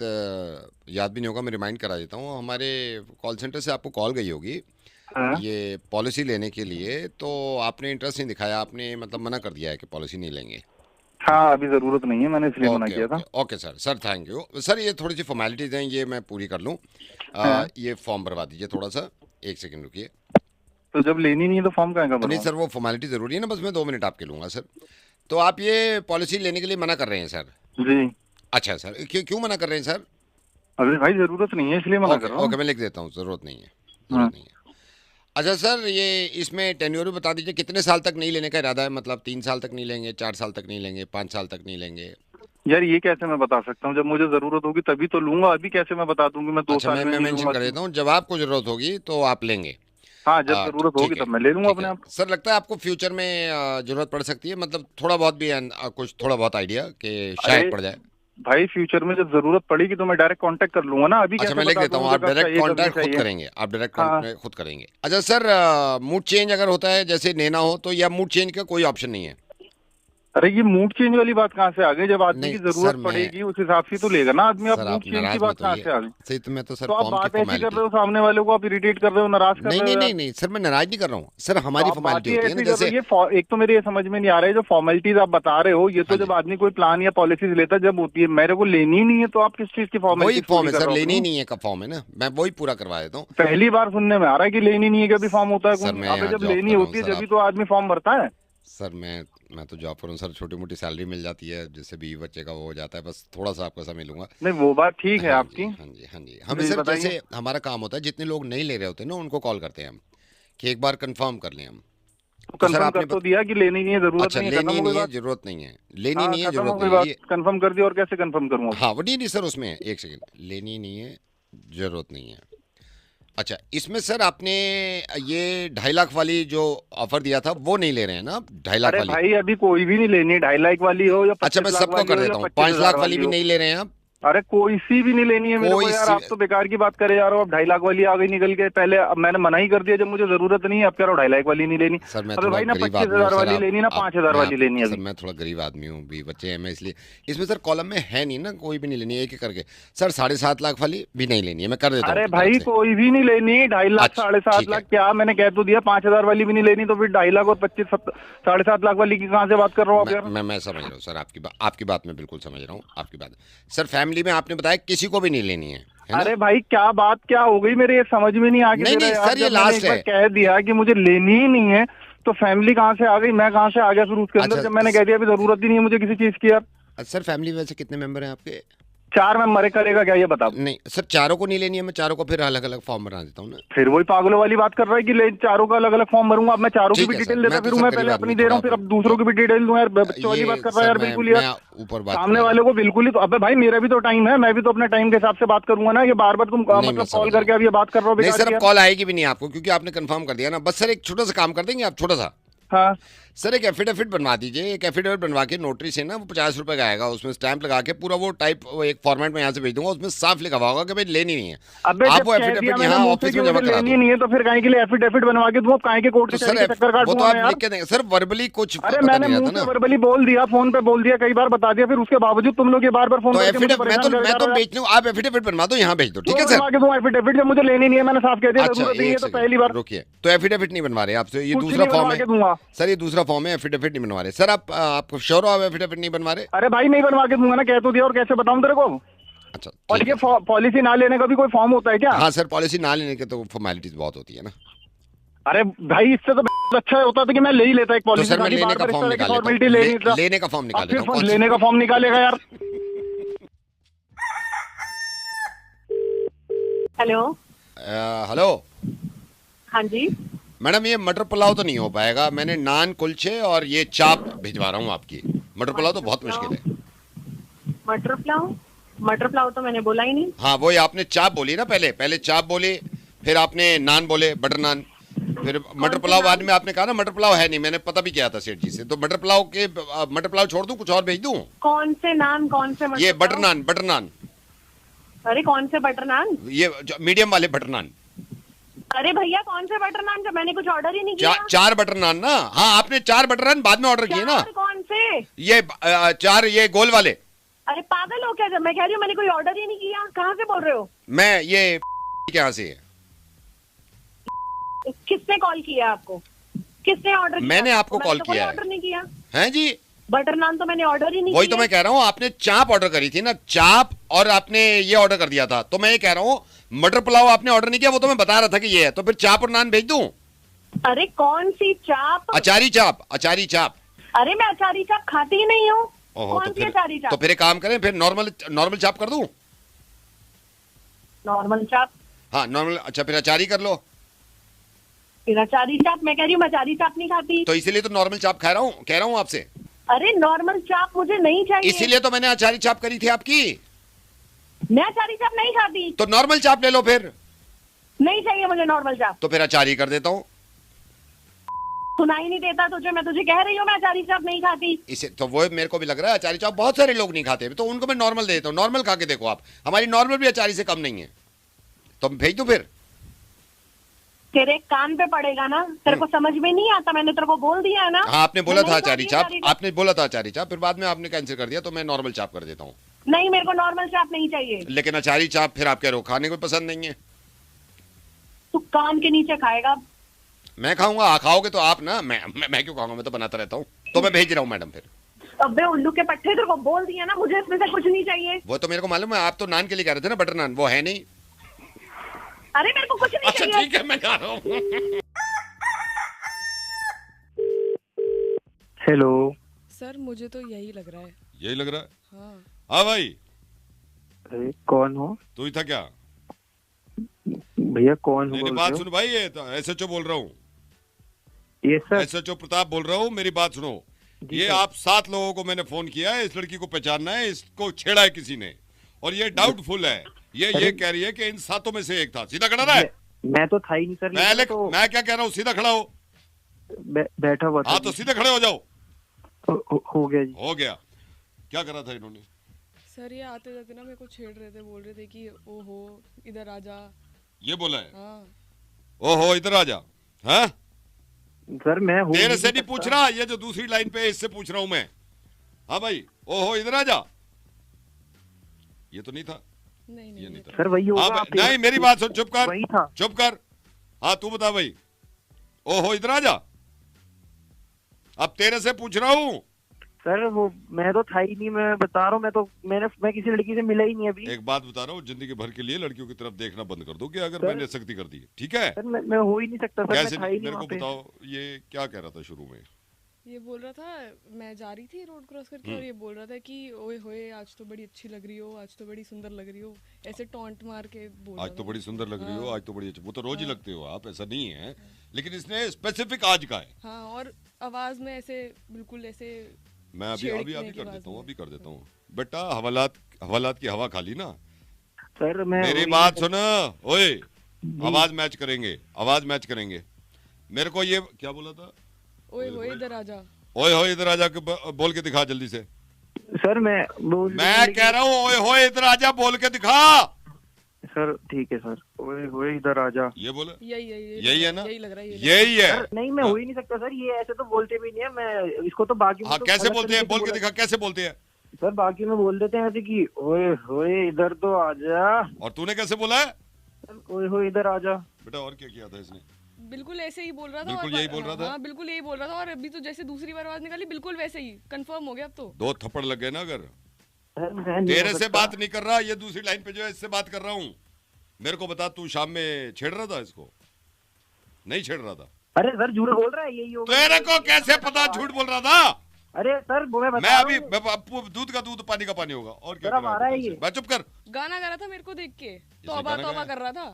I: याद भी नहीं होगा, मैं रिमाइंड करा देता हूँ। हमारे कॉल सेंटर से आपको कॉल गई होगी ये पॉलिसी लेने के लिए, तो आपने इंटरेस्ट नहीं दिखाया, आपने मतलब मना कर दिया है कि पॉलिसी नहीं लेंगे।
N: हाँ अभी जरूरत नहीं है, मैंने इसलिए मना किया था।
I: Okay sir thank you sir. ये थोड़ी सी फॉर्मेलिटीज हैं, ये मैं पूरी कर लूँ। ये फॉर्म भरवा दीजिए थोड़ा सा, 1 सेकंड रुकिए।
N: तो जब लेनी नहीं है तो फॉर्म कहाँ का?
I: नहीं सर, वो फॉर्मेलिटी जरूरी है ना, बस मैं 2 मिनट आपके लूँगा सर। तो आप ये पॉलिसी लेने के लिए मना कर रहे हैं सर?
N: जी।
I: अच्छा सर, क्यों मना कर रहे हैं सर?
N: अभी भाई जरूरत नहीं है इसलिए मना कर रहा हूँ।
I: ओके मैं लिख देता हूँ, जरूरत नहीं है। अच्छा सर, ये इसमें टेन्योर भी बता दीजिए, कितने साल तक नहीं लेने का इरादा है? मतलब 3 साल तक नहीं लेंगे, 4 साल तक नहीं लेंगे, 5 साल तक नहीं लेंगे?
N: यार ये कैसे मैं बता सकता हूँ? जब मुझे जरूरत होगी तभी तो लूंगा, अभी कैसे मैं बता दूंगी? मैं 2 साल में
I: मेंशन कर देता हूँ, जब आपको जरूरत होगी तो आप लेंगे।
N: हाँ जब जरूरत होगी तब मैं ले लूंगा अपने आप।
I: सर लगता है आपको फ्यूचर में जरूरत पड़ सकती है, मतलब थोड़ा बहुत भी कुछ थोड़ा बहुत आइडिया कि शायद पड़ जाए?
N: भाई फ्यूचर में जब जरूरत पड़ेगी तो मैं डायरेक्ट कांटेक्ट कर लूंगा ना। अभी
I: अच्छा मैं लिख देता हूँ, आप डायरेक्ट कांटेक्ट खुद करेंगे, आप डायरेक्ट कांटेक्ट खुद करेंगे। अच्छा सर, मूड चेंज अगर होता है जैसे लेना हो तो, या मूड चेंज का कोई ऑप्शन नहीं है?
N: अरे ये मूड चेंज वाली बात कहाँ से आ गई? जब आदमी की जरूरत पड़ेगी उस हिसाब से तो लेगा ना आदमी। आप मूड चेंज की बात कहाँ से आ गई?
I: सही तो मैं तो सर,
N: तो आप बात ऐसी कर रहे हो, सामने वाले को आप इरिटेट कर रहे हो, नाराज कर रहे हो।
I: नहीं सर, मैं नाराज नहीं कर रहा हूँ सर, हमारी फॉर्मेलिटी होती है ना। जैसे
N: एक तो मेरे ये समझ में नहीं आ रहा है जो फॉर्मेलिटीज आप बता रहे हो, ये तो जब आदमी कोई प्लान या पॉलिसीज लेता जब होती है, मेरे को लेनी ही नहीं है, तो आप किस चीज की फॉर्मेलिटी?
I: वही फॉर्म है सर, लेनी नहीं है का फॉर्म है ना, मैं वही पूरा करवा देता हूँ।
N: पहली बार सुनने में आ रहा है कि लेनी नहीं है का भी फॉर्म होता है। जब लेनी होती है जब तो आदमी फॉर्म भरता है।
I: सर मैं तो जॉब करूँ सर, छोटी मोटी सैलरी मिल जाती है, जैसे बीवी बच्चे का वो हो जाता है, बस थोड़ा सा आपका समय लूंगा।
N: नहीं वो बात ठीक है आपकी।
I: हाँ जी हमें सर जैसे हमारा काम होता है, जितने लोग नहीं ले रहे होते ना उनको कॉल करते हैं हम कि एक बार कंफर्म कर लें हम।
N: कंफर्म कर तो दिया कि लेनी नहीं है, जरूरत नहीं है।
I: लेनी नहीं है, जरूरत नहीं है, लेनी नहीं है, जरूरत नहीं है,
N: कंफर्म कर दिया। और कैसे कंफर्म करूँगा?
I: हाँ वो नहीं सर, उसमें 1 सेकंड, लेनी नहीं है, जरूरत नहीं है। अच्छा इसमें सर आपने ये 2.5 लाख वाली जो ऑफर दिया था वो नहीं ले रहे हैं ना आप? 2.5 लाख वाली?
N: भाई अभी कोई भी नहीं लेनी है, 2.5 लाख वाली हो या
I: 25 लाख। अच्छा मैं सबको कर देता हूँ, 5 लाख वाली भी नहीं ले रहे हैं आप?
N: अरे कोई सी भी नहीं लेनी है मेरे को यार। आप तो बेकार की बात करे जा रहे हो। अब 2.5 लाख वाली आ गई निकल के। पहले अब मैंने मना ही कर दिया जब मुझे जरूरत नहीं है, अब कह रहा हूँ 2.5 लाख वाली नहीं लेनी।
I: सर मैं
N: भाई ना 25,000 वाली लेनी ना 5,000 वाली लेनी है।
I: सर मैं थोड़ा गरीब आदमी हूँ, भी बच्चे हैं, मैं इसलिए इसमें सर कॉलम में है नहीं ना, कोई भी नहीं लेनी है, एक एक करके। सर 7.5 लाख वाली भी नहीं लेनी है, मैं कर देता हूँ।
N: अरे भाई कोई भी नहीं लेनी, 2.5 लाख 7.5 लाख क्या मैंने कह तो दिया। 5,000 वाली भी नहीं लेनी तो फिर 2.5 लाख और 7.5 लाख वाली की कहाँ से बात कर रहा हूँ आप यार?
I: मैं समझ रहा हूँ सर आपकी बात मैं बिल्कुल समझ रहा हूँ आपकी बात। सर फैमिली में आपने बताया किसी को भी नहीं लेनी है?
N: अरे भाई क्या बात क्या हो गई मेरे ये समझ में नहीं आ गई।
I: नहीं सर ये लास्ट है।
N: कह दिया कि मुझे लेनी ही नहीं है तो फैमिली कहाँ से आ गई, मैं कहाँ से आ गया फिर उसके अंदर? जब मैंने कह दिया अभी जरूरत ही नहीं है मुझे किसी चीज की यार।
I: सर फैमिली में से कितने मेंबर हैं आपके?
N: 4 मेंबर करेगा क्या ये बता?
I: नहीं सर चारों को नहीं लेनी है, मैं चारों को फिर अलग अलग फॉर्म बना देता हूँ ना।
N: फिर वही पागलों वाली बात कर रहा है कि चारों का अलग अलग फॉर्म भरूंगा। अब मैं चारों की भी डिटेल देता फिर मैं पहले अपनी दे रहा हूँ, फिर अब दूसरों की भी डिटेल दूं यार। बच्चों वाली बात कर रहा है यार बिल्कुल यार,
I: ऊपर
N: सामने वाले को बिल्कुल ही। तो अबे भाई मेरा भी तो टाइम है, मैं भी तो अपने टाइम के हिसाब से बात करूंगा ना। ये बार बार तुम मतलब कॉल करके अब ये बात कर रहे हो?
I: नहीं सर अब कॉल आएगी भी नहीं आपको, क्योंकि आपने कंफर्म कर दिया ना। बस सर एक छोटा सा काम कर देंगे आप, छोटा सा।
N: हाँ
I: सर एक एफिडेविट बनवा दीजिए। एक एफिडेविट बनवा के नोटरी से ना, वो 50 रुपए का आएगा, उसमें स्टैंप लगा के पूरा वो टाइप एक फॉर्मेट में यहाँ से भेज दूंगा, उसमें साफ लिखा होगा कि भाई लेनी नहीं है। आप वो एफिडेविट यहाँ ऑफिस में जमा करा दो।
N: नहीं है तो फिर काहे के लिए एफिडेविट बनवा के दूं? काहे के कोर्ट के चक्कर काटूं?
I: तो आप लिख के देंगे सर, वर्बली कुछ।
N: अरे मैंने मुंह से वर्बली बोल दिया, फोन पे बोल दिया, कई बार बता दिया, फिर उसके बावजूद तुम लोग ये बार बार फोन
I: करके मैं तो बेचने हूँ, आप एफिडेविट बनवा दो, यहाँ भेज दो, ठीक है सर?
N: एफिडेविट जब मुझे लेनी नहीं है, मैंने साफ कह दिया जरूरत नहीं है तो पहली बार।
I: रुकिए, तो एफिडेविट नहीं बनवा रहे आपसे, ये दूसरा फॉर्म है सर, ये दूसरा फॉर्म है, एफिडेविट नहीं बनवा रहे सर। आपको श्योर हो आप एफिडेविट नहीं बनवा रहे?
N: अरे भाई नहीं बनवा के दूंगा ना, कह तो दिया, और कैसे बताऊं तेरे को?
I: अच्छा
N: और ये पॉलिसी ना लेने का भी कोई फॉर्म होता है क्या?
I: हाँ सर, पॉलिसी ना लेने के तो फॉर्मेलिटीज बहुत होती है ना।
N: अरे भाई इससे तो अच्छा होता था कि मैं ले ही लेता एक
I: तो
N: पॉलिसी।
I: सर मैं लेने का फॉर्म निकाल
N: फॉर्मेलिटी
I: लेता
N: ले
I: हूँ,
N: नहीं था।
I: लेने का फॉर्म निकाल
N: अब
I: लेता
N: फिर
I: हूँ।
N: लेने का फॉर्म निकालेगा यार।
O: हेलो
I: हेलो
O: हाँ जी
I: मैडम, ये मटर पुलाव तो नहीं हो पाएगा। मैंने नान, कुलचे और ये चाप भिजवा रहा हूँ आपकी। मटर पुलाव तो बहुत मुश्किल है।
O: मटर पुलाव तो मैंने बोला ही नहीं।
I: हाँ वही आपने चाप बोली ना, पहले चाप बोली, फिर आपने नान बोले, बटर नान, फिर मटर पुलाव। बाद में आपने कहा ना मटर पुलाव है नहीं, मैंने पता भी किया था सेठ जी से। तो मटर पुलाव छोड़ दूं, कुछ और भेज दूं?
O: कौन से नान, कौन से मटर
I: ये
O: पुलाव?
I: बटर नान।
O: अरे कौन से बटर नान?
I: ये मीडियम वाले बटर नान।
O: अरे भैया कौन से बटर नान? जब मैंने कुछ ऑर्डर ही नहीं किया।
I: 4 बटर नान ना? हाँ आपने 4 बटर नान बाद में ऑर्डर किए ना।
O: कौन से?
I: ये 4 ये गोल वाले।
O: अरे पागल हो क्या? जब मैं कह रही हूँ मैंने कोई ऑर्डर ही नहीं किया। कहाँ से बोल रहे हो?
I: मैं ये यहाँ से है।
O: किसने कॉल किया आपको? किसने ऑर्डर किया?
I: मैंने आपको कॉल किया है।
O: ऑर्डर नहीं किया
I: हैं जी?
O: बटर नान तो मैंने ऑर्डर ही नहीं
I: वही
O: किया।
I: तो मैं कह रहा हूँ, आपने चाप ऑर्डर करी थी ना, चाप, और आपने ये ऑर्डर कर दिया था। तो मैं ये कह रहा हूँ मटर पुलाव आपने ऑर्डर नहीं किया, वो तो मैं बता रहा था कि ये है। तो फिर चाप और नान भेज दूं?
O: अरे कौन सी चाप?
I: अचारी चाप।
O: अरे मैं अचारी चाप खाती ही नहीं हूँ।
I: ओहो,
O: कौन सी अचारी चाप?
I: तो फिर एक काम करें, फिर नॉर्मल चाप कर दूं?
O: नॉर्मल चाप?
I: हाँ नॉर्मल। अच्छा फिर अचारी कर लो।
O: फिर अचारी चाप? मैं कह रही हूँ मैं अचारी चाप नहीं खाती।
I: तो इसीलिए तो नॉर्मल चाप कह रहा हूँ आपसे।
O: अरे नॉर्मल चाप मुझे नहीं चाहिए।
I: इसीलिए तो मैंने अचारी चाप करी थी आपकी।
O: मैं अचारी चाप नहीं खाती।
I: तो नॉर्मल चाप ले लो फिर।
O: नहीं चाहिए मुझे नॉर्मल चाप।
I: तो फिर अचारी कर देता हूँ।
O: सुनाई नहीं देता तुझे? मैं तुझे कह रही हूँ मैं अचारी चाप नहीं खाती।
I: इसे तो वो मेरे को भी लग रहा है, अचारी चाप बहुत सारे लोग नहीं खाते, तो उनको मैं नॉर्मल दे देता हूँ। नॉर्मल खा के देखो आप, हमारी नॉर्मल भी अचारी से कम नहीं है। तो भेज दूं फिर?
O: तेरे कान पे पड़ेगा ना, तेरे को समझ में नहीं आता। मैंने तेरे को बोल दिया है ना।
I: हाँ आपने बोला था
O: अचारी
I: चाप, फिर बाद में आपने कैंसिल कर दिया, तो मैं नॉर्मल चाप कर देता हूँ।
O: नहीं मेरे को नॉर्मल चाप नहीं चाहिए।
I: लेकिन अचारी चाप फिर आप कह रहे हो खाने को पसंद नहीं है।
O: तू कान के नीचे खाएगा।
I: मैं खाऊंगा? खाओगे तो आप ना, मैं क्यों खाऊंगा? मैं तो बनाता रहता हूँ। तो मैं भेज रहा हूँ मैडम फिर।
O: अबे उल्लू के पट्टे, तेरे को बोल दिया ना, मुझे इसमें से कुछ नहीं चाहिए।
I: वो तो मेरे को मालूम है, आप तो नान के लिए कह रहे थे ना, बटर नान, वो है नहीं।
O: अरे मेरे को कुछ नहीं
I: अच्छा
O: चाहिए।
I: ठीक है, मैं जा रहा हूँ।
P: हेलो
Q: सर, मुझे तो यही लग रहा है।
P: यही लग रहा है?
Q: हाँ।
P: हाँ भाई।
N: अरे कौन हो?
P: तू ही था क्या?
N: भैया कौन हो?
P: नहीं बात सुन भाई, ये SHO बोल रहा हूँ।
N: ये सर
P: SHO प्रताप बोल रहा हूँ, मेरी बात सुनो। ये आप 7 लोगों को मैंने फोन किया है, इस लड़की को पहचानना है, इसको छेड़ा है किसी ने, और ये डाउटफुल है। ये कह रही है कि इन 7 में से एक था। सीधा खड़ा रहा है?
N: मैं तो था ही नहीं सर।
P: मैं क्या कह रहा हूँ, सीधा खड़ा हो।
N: बैठा हुआ था।
P: हाँ तो सीधे खड़े हो जाओ।
N: हो गया जी।
P: हो गया। क्या करा था इन्होंने?
Q: सर ये आते जाते ना मेरे को छेड़ रहे थे, बोल रहे थे कि ओहो इधर आ जा।
P: ये बोला है?
Q: हाँ।
P: ओहो इधर आ जा। हाँ
N: सर मैं
P: तेरे से नहीं पूछ रहा, ये जो दूसरी लाइन पे है इससे पूछ रहा हूं मैं। हाँ भाई, ओहो इधर आ जा। ये तो नहीं था।
Q: नहीं
P: ये नहीं था
N: सर, वही होगा।
P: हाँ, नहीं मेरी बात सुन, चुप कर।
N: वही था।
P: चुप कर। हाँ तू बता भाई। ओहो इधर आ जा। अब तेरे से पूछ रहा हूँ।
N: सर वो मैं तो था ही नहीं, मैं बता रहा हूँ। मैं किसी लड़की से मिला ही नहीं अभी।
P: एक बात बता रहा हूँ, जिंदगी भर के लिए लड़कियों की तरफ देखना बंद कर दो कि अगर मैंने सख्ती कर दी, ठीक है?
N: सर मैं हो ही नहीं सकता सर।
P: कैसे?
N: मैं था ही नहीं
P: मेरे को
N: वहाँ पे।
P: बताओ, ये क्या कह रहा था शुरू में?
Q: ये बोल रहा था, मैं जा रही थी रोड क्रॉस करके और ये बोल रहा था कि ओए होए आज तो बड़ी अच्छी लग रही हो, आज तो बड़ी सुंदर लग रही हो, ऐसे टॉन्ट मार के बोल रहा
P: आज तो
Q: था।
P: बड़ी सुंदर लग रही हो,
Q: हाँ।
P: आज तो बड़ी अच्छी। वो तो रोज ही लगते हो आप, ऐसा नहीं है। लेकिन इसने स्पेसिफिक आज का है।
Q: हाँ, और आवाज में ऐसे बिल्कुल ऐसे
P: मैं अभी
Q: छेड़ने
P: कर
Q: की
P: देता
Q: आवाज
P: हूँ। बेटा हवालात की हवा खा ली ना।
N: सर मैं
P: मेरी बात सुन। ओए आवाज मैच करेंगे। मेरे को ये क्या बोला था?
Q: ओए होए इधर आ जा।
P: ओए होए इधर आ जा बोल के दिखा जल्दी से।
N: सर मैं
P: कह रहा हूँ ओए होए इधर आ जा बोल के दिखा।
N: सर ठीक है सर। ओए इधर आ जा।
P: ये बोले?
Q: यही
P: है ना?
Q: यही लग रहा है।
P: यही है।
N: नहीं मैं हो ही नहीं सकता सर। ये ऐसे तो बोलते भी नहीं है। मैं इसको तो बाकी
P: हाँ कैसे बोलते हैं? बोल के दिखा, कैसे बोलते हैं?
N: सर बाकी में बोल देते हैं ऐसे कि ओए होए इधर तो आ जा।
P: और तूने कैसे बोला है?
N: ओए होए इधर आ जा।
P: बेटा और क्या किया था इसने?
Q: बिल्कुल ऐसे ही बोल रहा था।
P: बिल्कुल यही बोल रहा था।
Q: हाँ बिल्कुल यही बोल रहा था। और अभी तो जैसे दूसरी बार आवाज निकाली बिल्कुल वैसे ही कंफर्म हो गया। अब तो
P: 2 थप्पड़ लग गए ना। अगर
N: नहीं
P: तेरे से बात नहीं कर रहा, ये दूसरी लाइन पे जो है इससे बात कर रहा हूँ। मेरे को बता, तू शाम में छेड़ रहा था इसको? नहीं छेड़ रहा था।
H: अरे सर झूठ बोल रहा है, यही होगा।
P: तेरे को कैसे पता झूठ बोल रहा था?
H: अरे सर वो मैं
P: अभी दूध का दूध पानी का पानी होगा और क्या कर रहा है ये? मैं चुप कर।
Q: गाना गा रहा था मेरे को देख के, तौबा तौबा कर रहा था।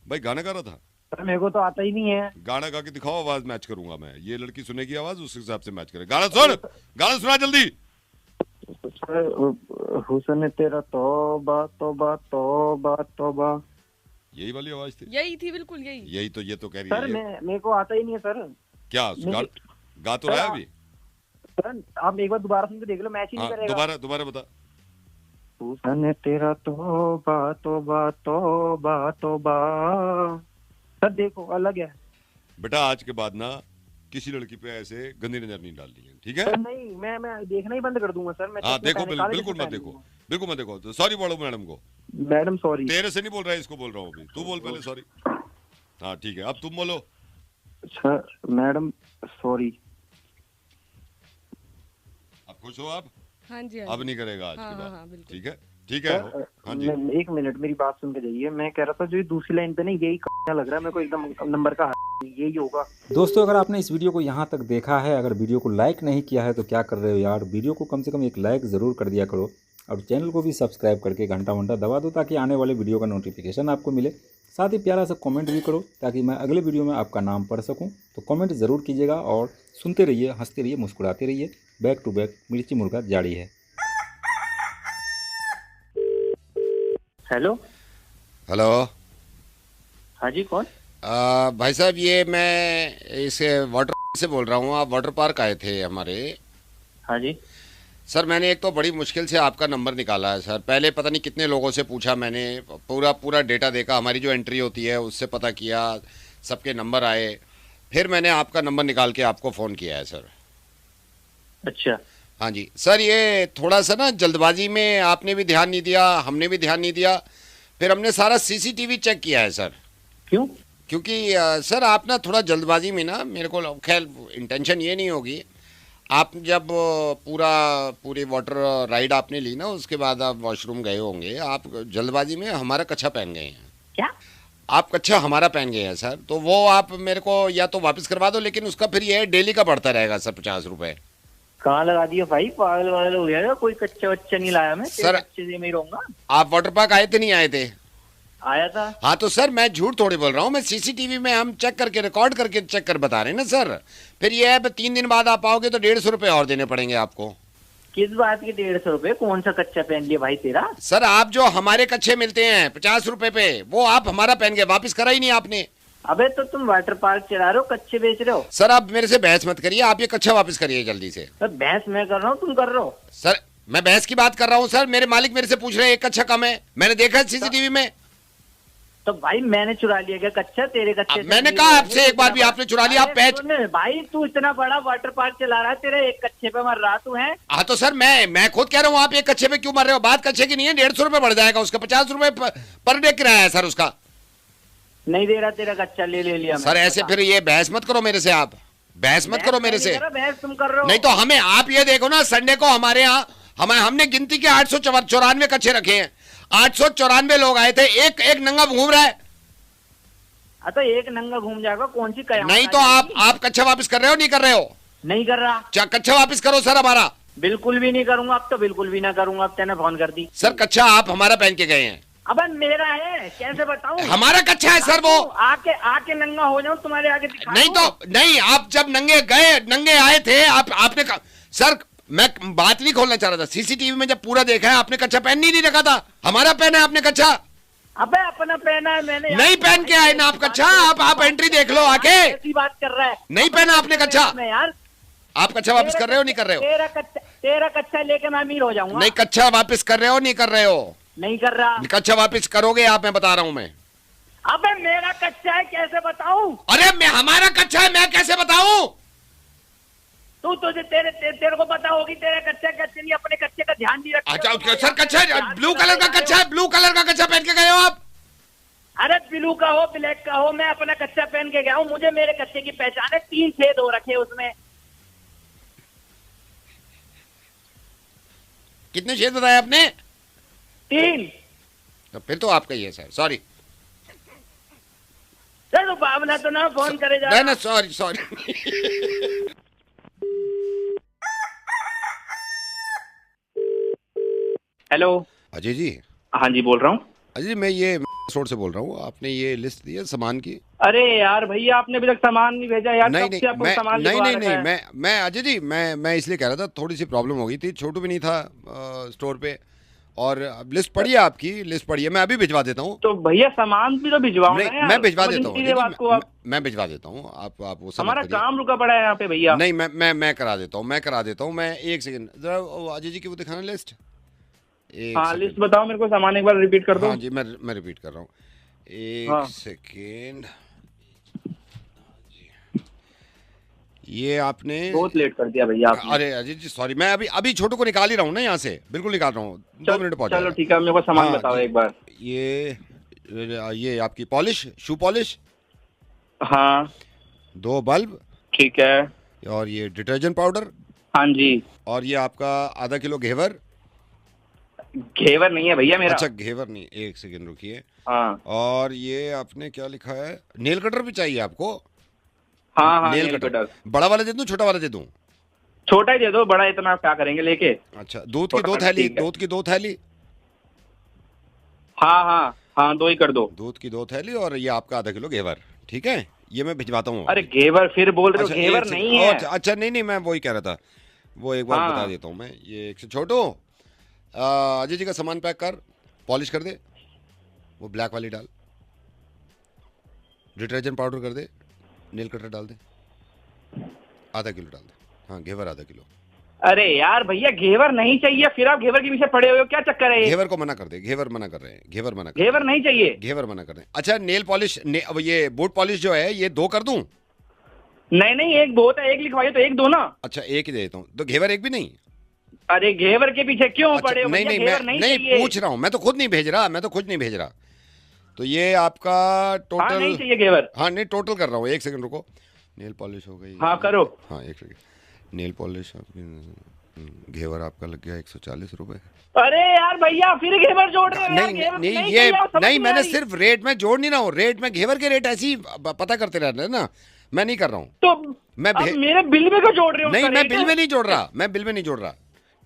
P: भाई गाना गा रहा था?
H: सर मेरे को तो आता ही नहीं है।
P: गाना गा के दिखाओ, आवाज मैच करूंगा मैं। ये लड़की सुनेगी आवाज, उस हिसाब से मैच करे। गाना सुन, गाना सुना जल्दी।
H: हुस्न तेरा तौबा तौबा तौबा तौबा,
P: यही वाली आवाज थी?
Q: यही थी, बिल्कुल यही।
P: यही तो, ये तो कह रही
H: है। सर मेरे को आता ही नहीं है सर।
P: क्या गा तो रहा है अभी?
H: सर आप एक बार दोबारा सुन के देख लो, मैच ही नहीं करेगा।
P: दोबारा बता।
H: हुस्न तेरा तौबा तौबा तौबा तौबा। सर देखो अलग है
P: बेटा, आज के बाद ना किसी लड़की पे ऐसे गंदी नजर नहीं डालनी है, ठीक है?
H: नहीं मैं देखना ही बंद कर दूंगा सर। मैं
P: हाँ देखो, बिल्कुल मत देखो, बिल्कुल मत देखो। सॉरी बोलो मैडम को।
H: Madam sorry.
P: तेरे से नहीं बोल रहा है, इसको बोल रहा हूँ अभी। तू बोल पहले सॉरी। हाँ ठीक है, अब तुम बोलो।
H: Sir madam sorry.
P: अब खुश हो आप?
Q: हाँ जी।
P: अब नहीं करेगा आज के बाद, ठीक है? ठीक है।
H: हाँ जी। एक मिनट मेरी बात सुन के जाइए। मैं कह रहा था जो दूसरी लाइन पे ना यही लग रहा है मेरे को, एकदम नंबर का यही होगा।
A: दोस्तों अगर आपने इस वीडियो को यहाँ तक देखा है, अगर वीडियो को लाइक नहीं किया है तो क्या कर रहे हो यार, वीडियो को कम से कम एक लाइक ज़रूर कर दिया करो और चैनल को भी सब्सक्राइब करके घंटा वंटा दबा दो ताकि आने वाले वीडियो का नोटिफिकेशन आपको मिले। साथ ही प्यारा सा कमेंट भी करो ताकि मैं अगले वीडियो में आपका नाम पढ़ सकूँ। तो कमेंट ज़रूर कीजिएगा और सुनते रहिए, हंसते रहिए, मुस्कुराते रहिए। बैक टू बैक मिर्ची मुर्गा जारी है।
H: Hello
I: hello.
H: हाँ जी कौन?
I: भाई साहब ये मैं इस वाटर से बोल रहा हूँ। आप वाटर पार्क आए थे हमारे?
H: हाँ जी
I: सर, मैंने एक तो बड़ी मुश्किल से आपका नंबर निकाला है सर। पहले पता नहीं कितने लोगों से पूछा मैंने, पूरा डेटा देखा, हमारी जो एंट्री होती है उससे पता किया, सबके नंबर आए, फिर मैंने आपका नंबर निकाल के आपको फ़ोन किया है सर।
H: अच्छा
I: हाँ जी सर, ये थोड़ा सा ना जल्दबाजी में आपने भी ध्यान नहीं दिया, हमने भी ध्यान नहीं दिया, फिर हमने सारा सीसीटीवी चेक किया है सर।
H: क्यों?
I: क्योंकि सर आप ना थोड़ा जल्दबाजी में ना, मेरे को खैर इंटेंशन ये नहीं होगी, आप जब पूरी वाटर राइड आपने ली ना, उसके बाद आप वॉशरूम गए होंगे, आप जल्दबाजी में हमारा कच्छा पहन गए हैं।
H: क्या?
I: आप कच्छा हमारा पहन गए हैं सर, तो वो आप मेरे को या तो वापस करवा दो, लेकिन उसका फिर ये डेली का बढ़ता रहेगा सर 50 रुपये।
H: कहाँ लगा दिया भाई, पागल वागल हो गया? कोई कच्चा वच्चा नहीं लाया मैं
I: सर।
H: अच्छे से मैं रहूंगा।
I: आप वाटर पार्क आए थे नहीं आए थे?
H: आया था।
I: हाँ तो सर मैं झूठ थोड़ी बोल रहा हूँ, मैं सीसीटीवी में हम चेक करके रिकॉर्ड करके चेक कर बता रहे हैं ना सर। फिर ये है 3 दिन बाद आप आओगे तो 150 रुपये और देने पड़ेंगे आपको।
H: किस बात के 150 रुपए? कौन सा कच्चा पहन लिया भाई तेरा?
I: सर आप जो हमारे कच्चे मिलते हैं 50 रुपए पे, वो आप हमारा पहन गए, वापिस करा ही नहीं आपने।
H: अबे तो तुम वाटर पार्क चला रहे हो, कच्चे बेच रहे हो?
I: सर आप मेरे से बहस मत करिए, आप ये कच्चा वापस करिए जल्दी से।
H: सर बहस मैं कर रहा हूँ, तुम कर रहे हो?
I: सर मैं बहस की बात कर रहा हूँ सर, मेरे मालिक मेरे से पूछ रहे हैं एक कच्चा कम है, मैंने देखा है सीसीटीवी में।
H: तो भाई मैंने चुरा लिया क्या कच्चा तेरे कच्चे?
I: मैंने कहा आपसे एक बार भी आपने चुरा लिया, आप पैच।
H: भाई तू इतना बड़ा वाटर पार्क चला रहा है, तेरे एक कच्चे पे मर रहा तू है?
I: हाँ तो सर मैं खुद कह रहा हूँ, आप एक कच्चे पे क्यों मर रहे हो? बात कच्चे की नहीं है, 150 रुपये बढ़ जाएगा उसका, 50 रुपये पर डे किराया है सर उसका।
H: नहीं दे रहा तेरा कच्चा, ले लिया
I: सर। ऐसे फिर ये बहस मत करो मेरे से, आप बहस मत करो मेरे से।
H: बहस तुम कर रहे हो।
I: नहीं तो हमें आप ये देखो ना, संडे को हमारे यहाँ हमने गिनती के 894 कच्चे रखे हैं, 894 लोग आए थे, एक नंगा घूम रहा है।
H: तो एक नंगा घूम जाएगा, कौन सी कयामत?
I: नहीं तो आप कच्चा वापस कर रहे हो नहीं कर रहे हो?
H: नहीं कर रहा।
I: कच्चा वापस करो सर हमारा।
H: बिल्कुल भी नहीं करूंगा, अब तो बिल्कुल भी ना करूंगा, अब तेने फोन कर दी।
I: सर कच्चा आप हमारा पहन के गए हैं।
H: अब मेरा है, कैसे बताऊं?
I: हमारा कच्चा है सर वो।
H: आके नंगा हो जाऊं तुम्हारे आगे?
I: नहीं तो नहीं, आप जब नंगे आए थे आपने कहा सर, मैं बात नहीं खोलना चाह रहा था, सीसीटीवी में जब पूरा देखा है आपने कच्चा पहन नहीं रखा था, हमारा पहना है आपने कच्चा।
H: अबे अपना पहना है मैंने।
I: नहीं पहन के आए ना आप कच्चा, आप एंट्री देख लो आके।
H: ऐसी बात कर रहा है?
I: नहीं पहना आपने कच्चा
H: यार।
I: आप कच्चा वापस कर रहे हो नहीं कर रहे हो?
H: तेरा कच्चा लेके मैं अमीर हो जाऊंगा।
I: नहीं कच्चा वापस कर रहे हो नहीं कर रहे हो?
H: नहीं कर रहा।
I: कच्चा वापस करोगे आप, मैं बता रहा हूँ मैं।
H: अबे मेरा कच्चा है, कैसे बताऊं?
I: अरे हमारा कच्चा है, मैं कैसे बताऊं?
H: तुझे तेरे को पता होगी तेरे कच्चा कच्चे नहीं, अपने कच्चे का ध्यान नहीं रखते।
I: अच्छा सर कच्चा ब्लू कलर का कच्चा है, ब्लू कलर का कच्चा पहन के गए हो आप?
H: अरे ब्लू का हो ब्लैक का हो, मैं अपना कच्चा पहन के गया हूँ, मुझे मेरे कच्चे की पहचान है। 3 छेद हो रखे उसमें।
I: कितने छेद बताए आपने?
H: 3।
I: तो फिर तो आपका ही है सर, सॉरी।
H: सर
K: तो बावला तो ना फोन करे जा।
I: ना sorry sorry.
K: Hello
I: Ajay ji.
K: हाँ जी बोल रहा हूँ।
I: अजय मैं ये रोड से बोल रहा हूँ। आपने ये लिस्ट दी है सामान की?
K: अरे यार भैया आपने अभी तक सामान नहीं भेजा यार।
I: नहीं
K: कब से आपको सामान
I: नहीं
K: लिखवा
I: नहीं
K: रखा
I: नहीं
K: है?
I: मैं अजय जी मैं इसलिए कह रहा था, थोड़ी सी प्रॉब्लम हो गई थी, छोटू भी नहीं था स्टोर पे, और लिस्ट पड़ी है आपकी, लिस्ट पड़ी है, मैं अभी भिजवा देता हूँ।
K: तो भैया सामान भी तो भिजवाओ ना यार।
I: मैं भिजवा देता हूँ,
K: मैं
I: भिजवा देता हूँ। आप वो
K: हमारा काम रुका पड़ा है यहाँ पे भैया।
I: नहीं मैं करा देता हूँ। मैं एक सेकंड जरा अजय जी की वो दिखाना लिस्ट।
K: हाँ लिस्ट बताओ मेरे को, सामान एक बार रिपीट कर दो।
I: हाँ जी मैं रिपीट कर रहा हूँ, एक सेकेंड। ये आपने
K: बहुत लेट कर दिया भैया आपने।
I: अरे अजय जी सॉरी, मैं अभी छोटू को निकाल ही रहा हूँ ना यहाँ से, बिल्कुल निकाल रहा हूँ, 2 मिनट पहुँच।
K: चलो ठीक है, मेरे को सामान बताओ एक बार।
I: ये आपकी पॉलिश, शू पॉलिश।
K: हाँ
I: 2 बल्ब।
K: ठीक है।
I: और ये डिटर्जेंट पाउडर।
K: हाँ जी।
I: और ये आपका आधा किलो घेवर।
K: घेवर नहीं है भैया मेरा।
I: अच्छा घेवर नहीं, एक सेकंड रुकिए।
K: हाँ।
I: और ये आपने क्या लिखा है, नेल कटर भी चाहिए आपको?
K: हाँ नेल कटर।
I: बड़ा वाला दे दूं छोटा वाला दे दूं?
K: छोटा ही दे दो, बड़ा इतना क्या करेंगे लेके।
I: अच्छा दूध की 2 थैली, दूध की 2 थैली।
K: हाँ 2 ही कर दो।
I: दूध की 2 थैली और ये आपका आधा किलो घेवर। ठीक है, ये मैं भिजवाता हूँ।
K: अरे घेवर फिर बोल रहे हो? घेवर नहीं है।
I: अच्छा नहीं मैं वही कह रहा था, वो एक बार बता देता हूँ मैं। ये एक से छोटू, अजय जी का सामान पैक कर, पॉलिश कर दे, वो ब्लैक वाली डाल, डिटर्जेंट पाउडर कर दे, नेल कटर डाल दे, आधा किलो डाल दे। हाँ घेवर आधा किलो।
K: अरे यार भैया घेवर नहीं चाहिए, फिर आप घेवर के पीछे पड़े हुए हो, क्या चक्कर है?
I: घेवर को मना कर दे, घेवर मना कर रहे हैं, घेवर मना कर।
K: घेवर नहीं चाहिए,
I: घेवर मना कर रहे हैं। अच्छा नेल पॉलिश, ये बूट पॉलिश जो है ये 2 कर दूं?
K: नहीं एक बहुत है, एक लिखवाइए तो एक दो ना।
I: अच्छा एक ही दे देता हूँ, तो घेवर एक भी नहीं?
K: अरे घेवर के पीछे क्यों पड़े हो?
I: नहीं पूछ रहा हूँ, मैं तो खुद नहीं भेज रहा, तो ये आपका टोटल
K: नहीं चाहिए घेवर।
I: हाँ नहीं टोटल कर रहा हूँ, एक सेकंड रुको। नेल पॉलिश हो गई।
K: हाँ करो।
I: हाँ एक सेकंड, नेल पॉलिश घेवर आपका लग गया 140 रुपए।
K: अरे यार भैया फिर घेवर जोड़ रहे हो?
I: नहीं मैंने सिर्फ रेट में जोड़ नहीं रहा हूँ, रेट में घेवर के रेट ऐसी पता करते रहते हैं ना, मैं नहीं कर रहा हूँ।
K: तो मेरे बिल में क्यों जोड़ रहे हो?
I: नहीं मैं बिल में नहीं जोड़ रहा,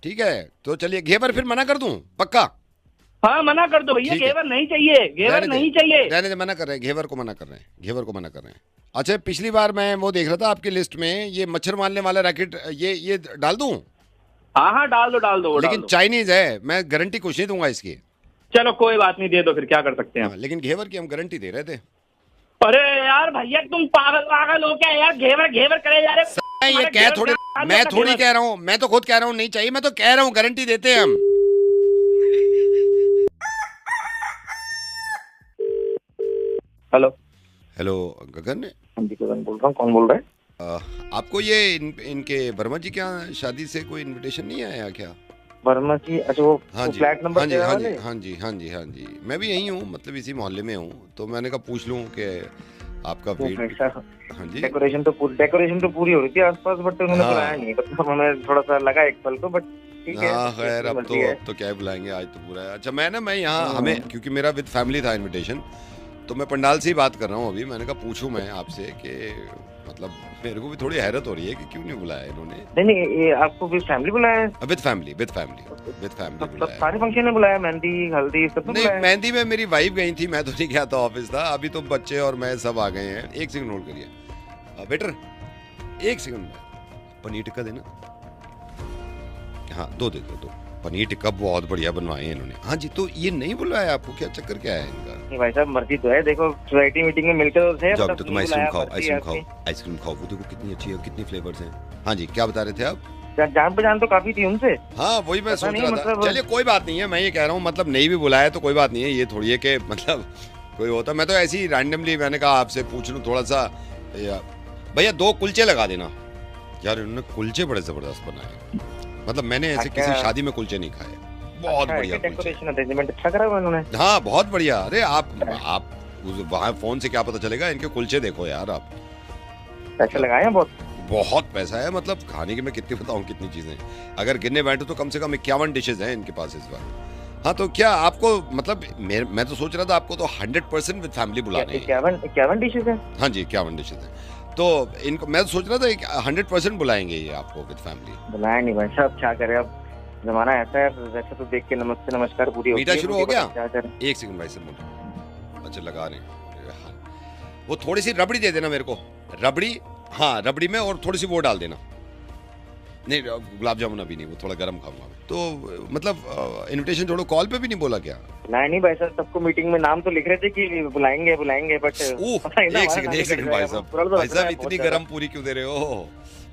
I: ठीक है। तो चलिए घेवर फिर मना कर दूं पक्का?
K: हाँ मना कर दो भैया, घेवर नहीं चाहिए, घेवर नहीं चाहिए।
I: रहने दे, मना कर रहे हैं, घेवर को मना कर रहे हैं। अच्छा पिछली बार मैं वो देख रहा था आपकी लिस्ट में, ये मच्छर मारने वाला रैकेट, ये डाल दूं?
K: हाँ डाल दो
I: लेकिन चाइनीज है, मैं गारंटी कुछ नहीं दूंगा इसकी।
K: चलो कोई बात नहीं, दे दो, फिर क्या कर सकते हैं।
I: लेकिन घेवर की हम गारंटी दे रहे थे।
K: अरे यार भैया तुम पागल हो क्या यार? घेवर करे जा रहे।
I: ये कह थोड़ी, मैं थोड़ी कह रहा हूँ, मैं तो खुद कह रहा हूँ नहीं चाहिए, मैं तो कह रहा हूँ गारंटी देते हैं हम। हेलो गगन?
E: हाँ जी गगन बोल रहा हूँ, कौन बोल रहा है?
I: आपको ये इनके वर्मा जी क्या शादी से कोई इनविटेशन नहीं आया क्या?
E: वर्मा जी, अच्छा वो फ्लैट नंबर?
I: हाँ जी मैं भी यही हूँ, मतलब इसी मोहल्ले में हूँ, तो मैंने कहा पूछ लूँ कि आपका वेट। हाँ जी
E: डेकोरेशन तो पूरी हो रही थी आसपास, बट उन्होंने बुलाया नहीं, मतलब हमें थोड़ा सा लगा एक पल को, बट ठीक है।
I: हाँ खैर अब तो क्या बुलाएंगे, आज तो पूरा है। अच्छा मैं यहाँ हमें, क्योंकि मेरा विद फैमिली था इन्विटेशन, तो मैं पंडाल से ही बात कर रहा हूँ अभी। मैंने कहा पूछूं मैं आपसे कि मतलब मेरे को भी थोड़ी हैरत हो रही है कि क्यों नहीं बुलाया इन्होंने।
E: नहीं ये आपको विद फैमिली बुलाया है?
I: विद फैमिली बुलाया।
E: सारे फंक्शन में बुलाया, मेहंदी हल्दी सब?
I: नहीं मेहंदी में मेरी वाइफ गई थी, मैं तो नहीं गया था, ऑफिस था। अभी तो बच्चे और मैं सब आ गए हैं। एक सेकंड होल्ड करिए वेटर, एक सेकंड। पनीर टिक्का देना। हाँ 2 दे दो। पनीर टिक्का बहुत बढ़िया बनवाए हैं इन्होंने। हाँ जी, तो ये नहीं बुलाया आपको, क्या चक्कर क्या है इनका?
E: नहीं भाई साहब मर्जी तो है, देखो सोसाइटी मीटिंग में मिलते तो थे।
I: जाओ तो तुम आइसक्रीम खाओ, वो देखो कितनी अच्छी है, कितनी फ्लेवर्स हैं। हाँ जी क्या बता रहे थे आप?
E: जान पहचान तो काफी थी उनसे।
I: हाँ वही मैं सोच रहा था। चलिए कोई बात नहीं है, मैं ये कह रहा हूँ मतलब नहीं भी बुलाया तो कोई बात नहीं है। ये थोड़ी है कि मतलब कोई होता, मैं तो ऐसे ही रैंडमली मैंने कहा आपसे पूछ लूँ थोड़ा सा। भैया 2 कुलचे लगा देना। यार इन्होंने कुलचे बड़े जबरदस्त बनाए, मतलब मैंने ऐसे किसी शादी में कुलचे नहीं खाए। बहुत बढ़िया
E: डेकोरेशन अरेंजमेंट अच्छा करा उन्होंने।
I: हाँ बहुत बढ़िया। अरे आप वहाँ फोन से क्या पता चलेगा, इनके कुलचे देखो यार आप।
E: पैसे लगाए हैं
I: बहुत पैसा है, मतलब खाने की मैं कितनी बताऊँ कितनी चीजें। अगर गिनने बैठो तो कम से कम 51 डिशेज हैं इनके पास इस बार। हाँ तो क्या आपको मतलब मैं तो सोच रहा था आपको तो 100% विद फैमिली बुलाने हैं।
E: 51 डिशेज है।
I: हाँ जी 51 डिशेज है, तो इनको मैं तो सोच रहा था 100% बुलाएंगे ये आपको विद फैमिली।
E: बुलाया नहीं भाई साहब, क्या करे अब, जमाना ऐसा है, वैसे तो देख के नमस्ते नमस्कार पूरी होती है।
I: मीठा शुरू हो गया?
E: क्या करें?
I: एक सेकंड भाई साहब, अच्छा लगा रहे हैं, वो थोड़ी सी रबड़ी दे देना मेरे को, रबड़ी, हाँ रबड़ी में, और थोड़ी सी वो डाल देना, नहीं गुलाब जामुन अभी नहीं, वो थोड़ा गर्म खाऊंगा। तो मतलब इनविटेशन छोड़ो, कॉल पे भी नहीं बोला क्या?
E: नहीं भाई साहब, सबको मीटिंग में नाम तो लिख रहे थे कि बुलाएंगे बट
I: एक सेकंड भाई साहब इतनी गर्म पूरी क्यों दे रहे हो?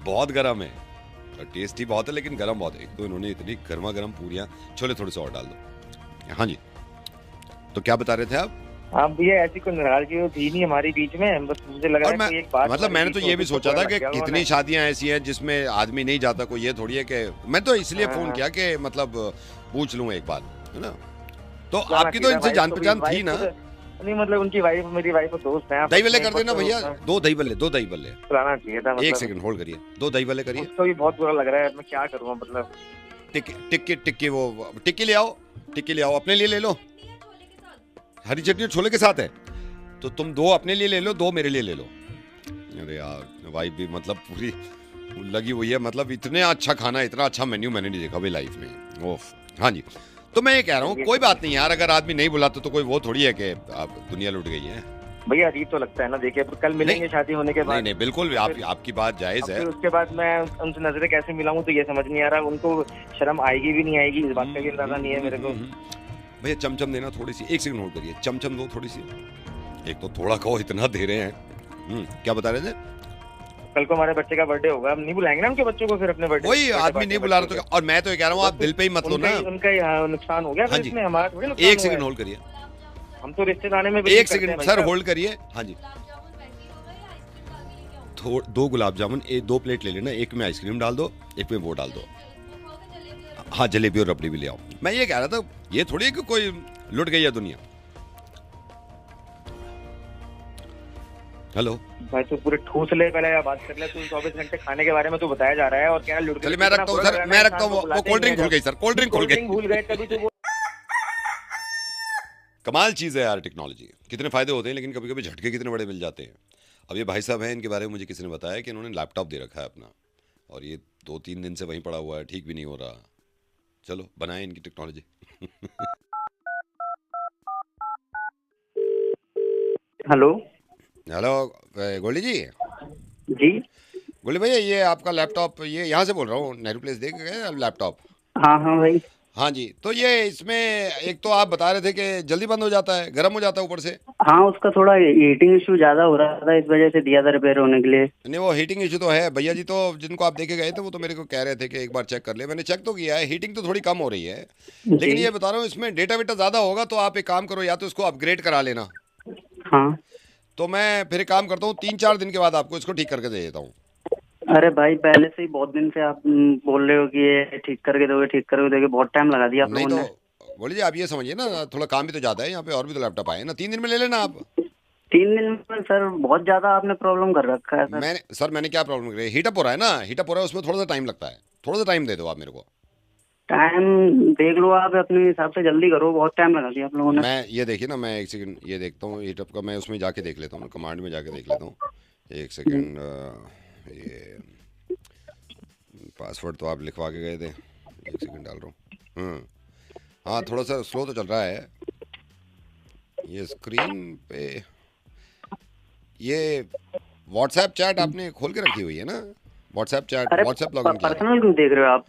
I: बहुत गर्म है, टेस्टी बहुत है लेकिन गर्म बहुत है। एक तो इन्होंने इतनी गर्मा गर्म पूरियां, छोले थोड़े से और डाल दो। हाँ जी, तो क्या बता रहे थे आप?
E: आप ये ऐसी कोई नाराजगी थी नहीं हमारी बीच में, बस मुझे लगा कि एक बात,
I: मतलब मैंने तो ये भी सोचा था कि कितनी शादियां ऐसी हैं जिसमें आदमी नहीं जाता, कोई ये थोड़ी है कि मैं तो इसलिए फोन किया कि मतलब पूछ लूं एक बात, है ना? तो आपकी तो इनसे जान पहचान थी ना?
E: नहीं मतलब उनकी वाइफ, मेरी वाइफ दोस्त है।
I: दही बल्ले कर देना भैया, दो दही बल्ले
E: बुलाना चाहिए था।
I: एक सेकंड होल्ड करिए, 2 दही बल्ले करिए।
E: तो भी बहुत बुरा लग रहा है, मैं क्या करूँ मतलब।
I: टिक्की वो टिक्की ले आओ, अपने लिए ले लो, हरी चटनी छोले के साथ है, तो तुम 2 अपने लिए ले लो, 2 मेरे लिए ले लो। अरे यार वाइफ भी मतलब पूरी लगी हुई है, मतलब इतने अच्छा खाना, इतना अच्छा मेन्यू मैंने नहीं देखा भाई लाइफ में। ओफ, हाँ जी, तो मैं ये कह रहा हूँ कोई बात नहीं यार, अगर आदमी नहीं बुलाता तो कोई वो थोड़ी है कि आप दुनिया लुट गई है।
E: भैया अजीब तो लगता है ना, देखिए कल मिलेंगे शादी होने के बाद।
I: नहीं बिल्कुल, आपकी बात जायज है।
E: उसके बाद मैं उनसे नजरें कैसे मिलाऊं तो ये समझ नहीं आ रहा, उनको शर्म आएगी भी नहीं आएगी, इस बात का भी अंदाजा नहीं है मेरे को।
I: भैया चमचम देना थोड़ी सी, एक सेकंड होल्ड करिए, चमचम दो थोड़ी सी। एक तो थोड़ा कहो, इतना दे रहे हैं। क्या बता रहे थे?
E: कल को हमारे बच्चे का बर्थडे होगा, हम नहीं बुलाएंगे ना उनके बच्चों को फिर अपने बर्थडे।
I: वही आदमी नहीं बुला रहा तो, और मैं तो ये कह रहा हूँ आप दिल पे ही मत लो ना,
E: उनका नुकसान हो गया।
I: हाँ जी,
E: हमारा थोड़ी नुकसान।
I: एक सेकंड होल्ड करिए,
E: हम तो रिश्तेदारी में
I: एक सेकंड सर होल्ड करिए। हाँ जी, 2 गुलाब जामुन, 2 प्लेट ले लेना, एक में आइसक्रीम डाल दो, एक में वो डाल दो, हाँ जलेबी और रबड़ी भी ले आओ। मैं ये कह रहा था, ये थोड़ी है कि कोई लुट गई है दुनिया। हेलो
E: भाई तू पूरे ठूस ले, पहले बात कर ले। तू 24 घंटे खाने के बारे में तो बताया जा रहा है और क्या लुट।
I: चलिए मैं रखता हूँ सर, मैं रखता हूँ। वो कोल्ड ड्रिंक भूल गई सर, कोल्ड ड्रिंक भूल गए
E: तभी तो।
I: कमाल चीज़ है यार टेक्नोलॉजी, कितने फायदे होते हैं लेकिन कभी कभी झटके कितने बड़े मिल जाते हैं। अब ये भाई साहब हैं, इनके बारे में मुझे किसी ने बताया कि इन्होंने लैपटॉप दे रखा है अपना, और ये 2-3 दिन से वहीं पड़ा हुआ है, ठीक भी नहीं हो रहा। चलो बनाए इनकी टेक्नोलॉजी।
E: हेलो
I: गोल्डी जी। गोल्डी भैया, ये आपका लैपटॉप, ये यहाँ से बोल रहा हूँ, नेहरू प्लेस देख गए लैपटॉप?
E: हाँ भाई।
I: हाँ जी, तो ये इसमें एक तो आप बता रहे थे कि जल्दी बंद हो जाता है, गर्म हो जाता है ऊपर से।
R: हाँ, उसका थोड़ा हीटिंग इशू ज्यादा हो रहा था, इस वजह से दिया था रिपेयर होने के लिए।
I: नहीं वो हीटिंग इशू तो है भैया जी, तो जिनको आप देखे गए थे वो तो मेरे को कह रहे थे कि एक बार चेक कर ले। मैंने चेक तो किया है, हीटिंग तो थोड़ी कम हो रही है, लेकिन ये बता रहा हूँ इसमें डेटा वेटा ज्यादा होगा, तो आप एक काम करो, या तो इसको अपग्रेड करा लेना।
R: हाँ,
I: तो मैं फिर एक काम करता हूँ, 3-4 दिन के बाद आपको इसको ठीक करके दे देता हूँ।
R: अरे भाई पहले से ही बहुत दिन से आप बोल रहे हो कि ये ठीक करके दोगे, बहुत टाइम लगा दिया आप लोगों ने।
I: तो बोलिए जी, आप ये समझिए ना, थोड़ा काम भी तो ज्यादा है यहाँ पे, और भी तो लैपटॉप आए ना, 3 दिन में ले लेना आप।
R: 3 दिन में सर बहुत ज्यादा आपने प्रॉब्लम कर रखा है सर।
I: मैंने क्या प्रॉब्लम करी? हीटअप हो रहा है ना, हीटअप हो रहा है, उसमें थोड़ा सा टाइम लगता है, थोड़ा सा टाइम दे दो आप मेरे को।
R: टाइम देख लो आप अपने हिसाब से, जल्दी करो, बहुत टाइम लगा दिया आप लोगों ने।
I: मैं ये देखिए ना, मैं एक सेकंड ये देखता हूँ हीटअप का, मैं उसमें जाके देख लेता हूँ, कमांड में जाके देख लेता हूँ। एक सेकंड, ये पासवर्ड तो आप लिखवा के गए थे, एक सेकंड डाल रहा हूँ। हाँ थोड़ा सा स्लो तो चल रहा है ये स्क्रीन पे। ये व्हाट्सएप चैट आपने खोल के रखी हुई है ना, व्हाट्सएप चैट, व्हाट्सएप लॉगिन किया?
R: पर्सनल क्यों देख रहे हो आप?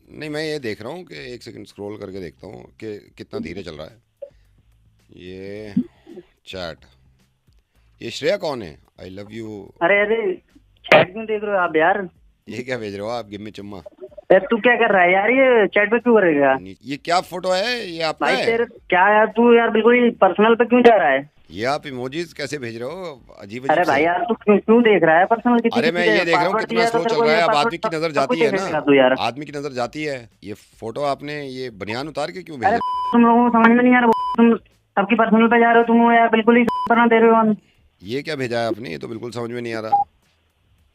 I: नहीं मैं ये देख रहा हूँ कि एक सेकंड स्क्रॉल करके देखता हूँ कि कितना धीरे चल रहा है ये चैट। ये श्रेया कौन है? I love you.
R: अरे चैट क्यों देख रहे हो आप यार?
I: ये क्या भेज रहे हो आप? गिव मी चुम्मा।
R: तू क्या कर रहा है यार, ये चैट पे क्यों करेगा?
I: ये क्या फोटो है? ये आपका
R: भाई
I: है?
R: तेरे क्या यार, तू यार बिल्कुल ही पर्सनल पे क्यों जा रहा है?
I: ये आप इमोजीज कैसे भेज रहे हो? अजीब
R: अरे भाई यार तू क्यों देख रहा है पर्सनल की?
I: अरे मैं ये देख रहा हूँ कितना स्लो चल रहा है। अब आदमी की नजर जाती है ना, आदमी की नजर जाती है। ये फोटो आपने ये बनियान उतार के क्यों भेजा?
R: तुम लोगों को समझ में नहीं आ रहा, तुम सबकी पर्सनल पे जा रहे हो, तुम यार बिल्कुल ही बना दे रहे हो।
I: ये क्या भेजा है आपने? ये तो बिल्कुल समझ में नहीं आ रहा।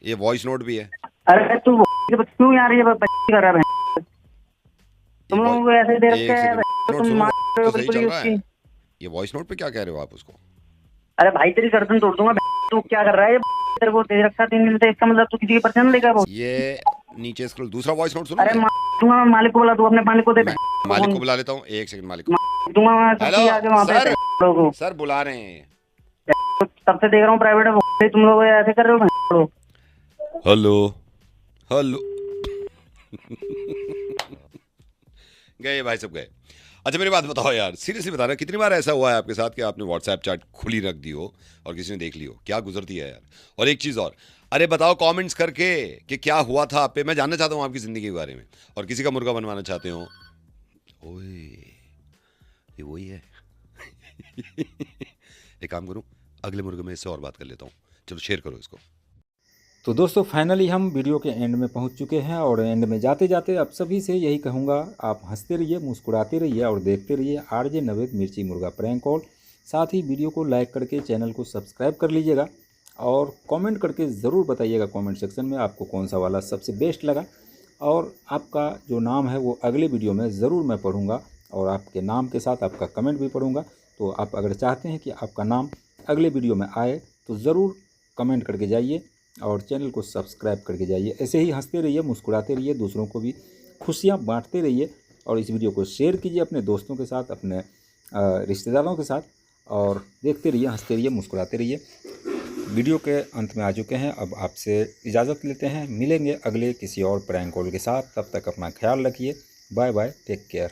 I: ये वॉइस नोट भी है।
R: अरे तू क्यों यार ये कर रहा है? तुम लोगों को ऐसे दे रखा है।
I: नोट
O: तुम
I: सुनो,
O: मार रहे हो
I: तो सही
O: बिल्कुल
I: चल
O: ही
I: रहा है।
O: उसकी।
I: ये वॉइस नोट पे क्या कह रहे हो आप उसको?
O: अरे भाई तेरी गर्दन तोड़ दूंगा। तू क्या कर रहा है? तेरे को दे रखा 3 दिन से, इसका मतलब तू किसी की पर्सन लेगा वो।
I: ये नीचे स्क्रॉल, दूसरा वॉइस नोट सुनो।
O: अरे मार दूंगा मैं, मालिक को बुला, तू अपने मालिक को दे।
I: मालिक को बुला लेता हूँ, एक सेकंड। मालिक को
O: दूंगा मैं,
I: हेलो
O: सबकी आगे वहाँ पे लोगों को।
I: सर बुला रहे हैं।
O: तब से देख रहा हूँ प्राइवेट में तुम लोग ऐसे कर रहे हो।
I: हेलो हेलो गए भाई सब गए। अच्छा मेरी बात बताओ यार, सीरियसली बता रहा, कितनी बार ऐसा हुआ है आपके साथ कि आपने व्हाट्सएप चैट खुली रख दी हो और किसी ने देख ली हो? क्या गुजरती है यार। और एक चीज़ और, अरे बताओ कमेंट्स करके कि क्या हुआ था आप पे। मैं जानना चाहता हूँ आपकी ज़िंदगी के बारे में। और किसी का मुर्गा बनवाना चाहते हो, ओए ये वही है। एक काम करूँ, अगले मुर्गे में इससे और बात कर लेता हूँ। चलो शेयर करो इसको।
A: तो दोस्तों फाइनली हम वीडियो के एंड में पहुंच चुके हैं और एंड में जाते जाते अब सभी से यही कहूंगा, आप हंसते रहिए, मुस्कुराते रहिए और देखते रहिए आरजे नवेद मिर्ची मुर्गा प्रैंक कॉल। साथ ही वीडियो को लाइक करके चैनल को सब्सक्राइब कर लीजिएगा और कमेंट करके ज़रूर बताइएगा कमेंट सेक्शन में आपको कौन सा वाला सबसे बेस्ट लगा। और आपका जो नाम है वो अगले वीडियो में ज़रूर मैं पढ़ूँगा और आपके नाम के साथ आपका कमेंट भी पढ़ूँगा। तो आप अगर चाहते हैं कि आपका नाम अगले वीडियो में आए तो ज़रूर कमेंट करके जाइए और चैनल को सब्सक्राइब करके जाइए। ऐसे ही हंसते रहिए, मुस्कुराते रहिए, दूसरों को भी खुशियाँ बांटते रहिए और इस वीडियो को शेयर कीजिए अपने दोस्तों के साथ, अपने रिश्तेदारों के साथ और देखते रहिए, हंसते रहिए, मुस्कुराते रहिए। वीडियो के अंत में आ चुके हैं, अब आपसे इजाज़त लेते हैं। मिलेंगे अगले किसी और प्रैंक कॉल के साथ, तब तक अपना ख्याल रखिए। Bye bye, take care.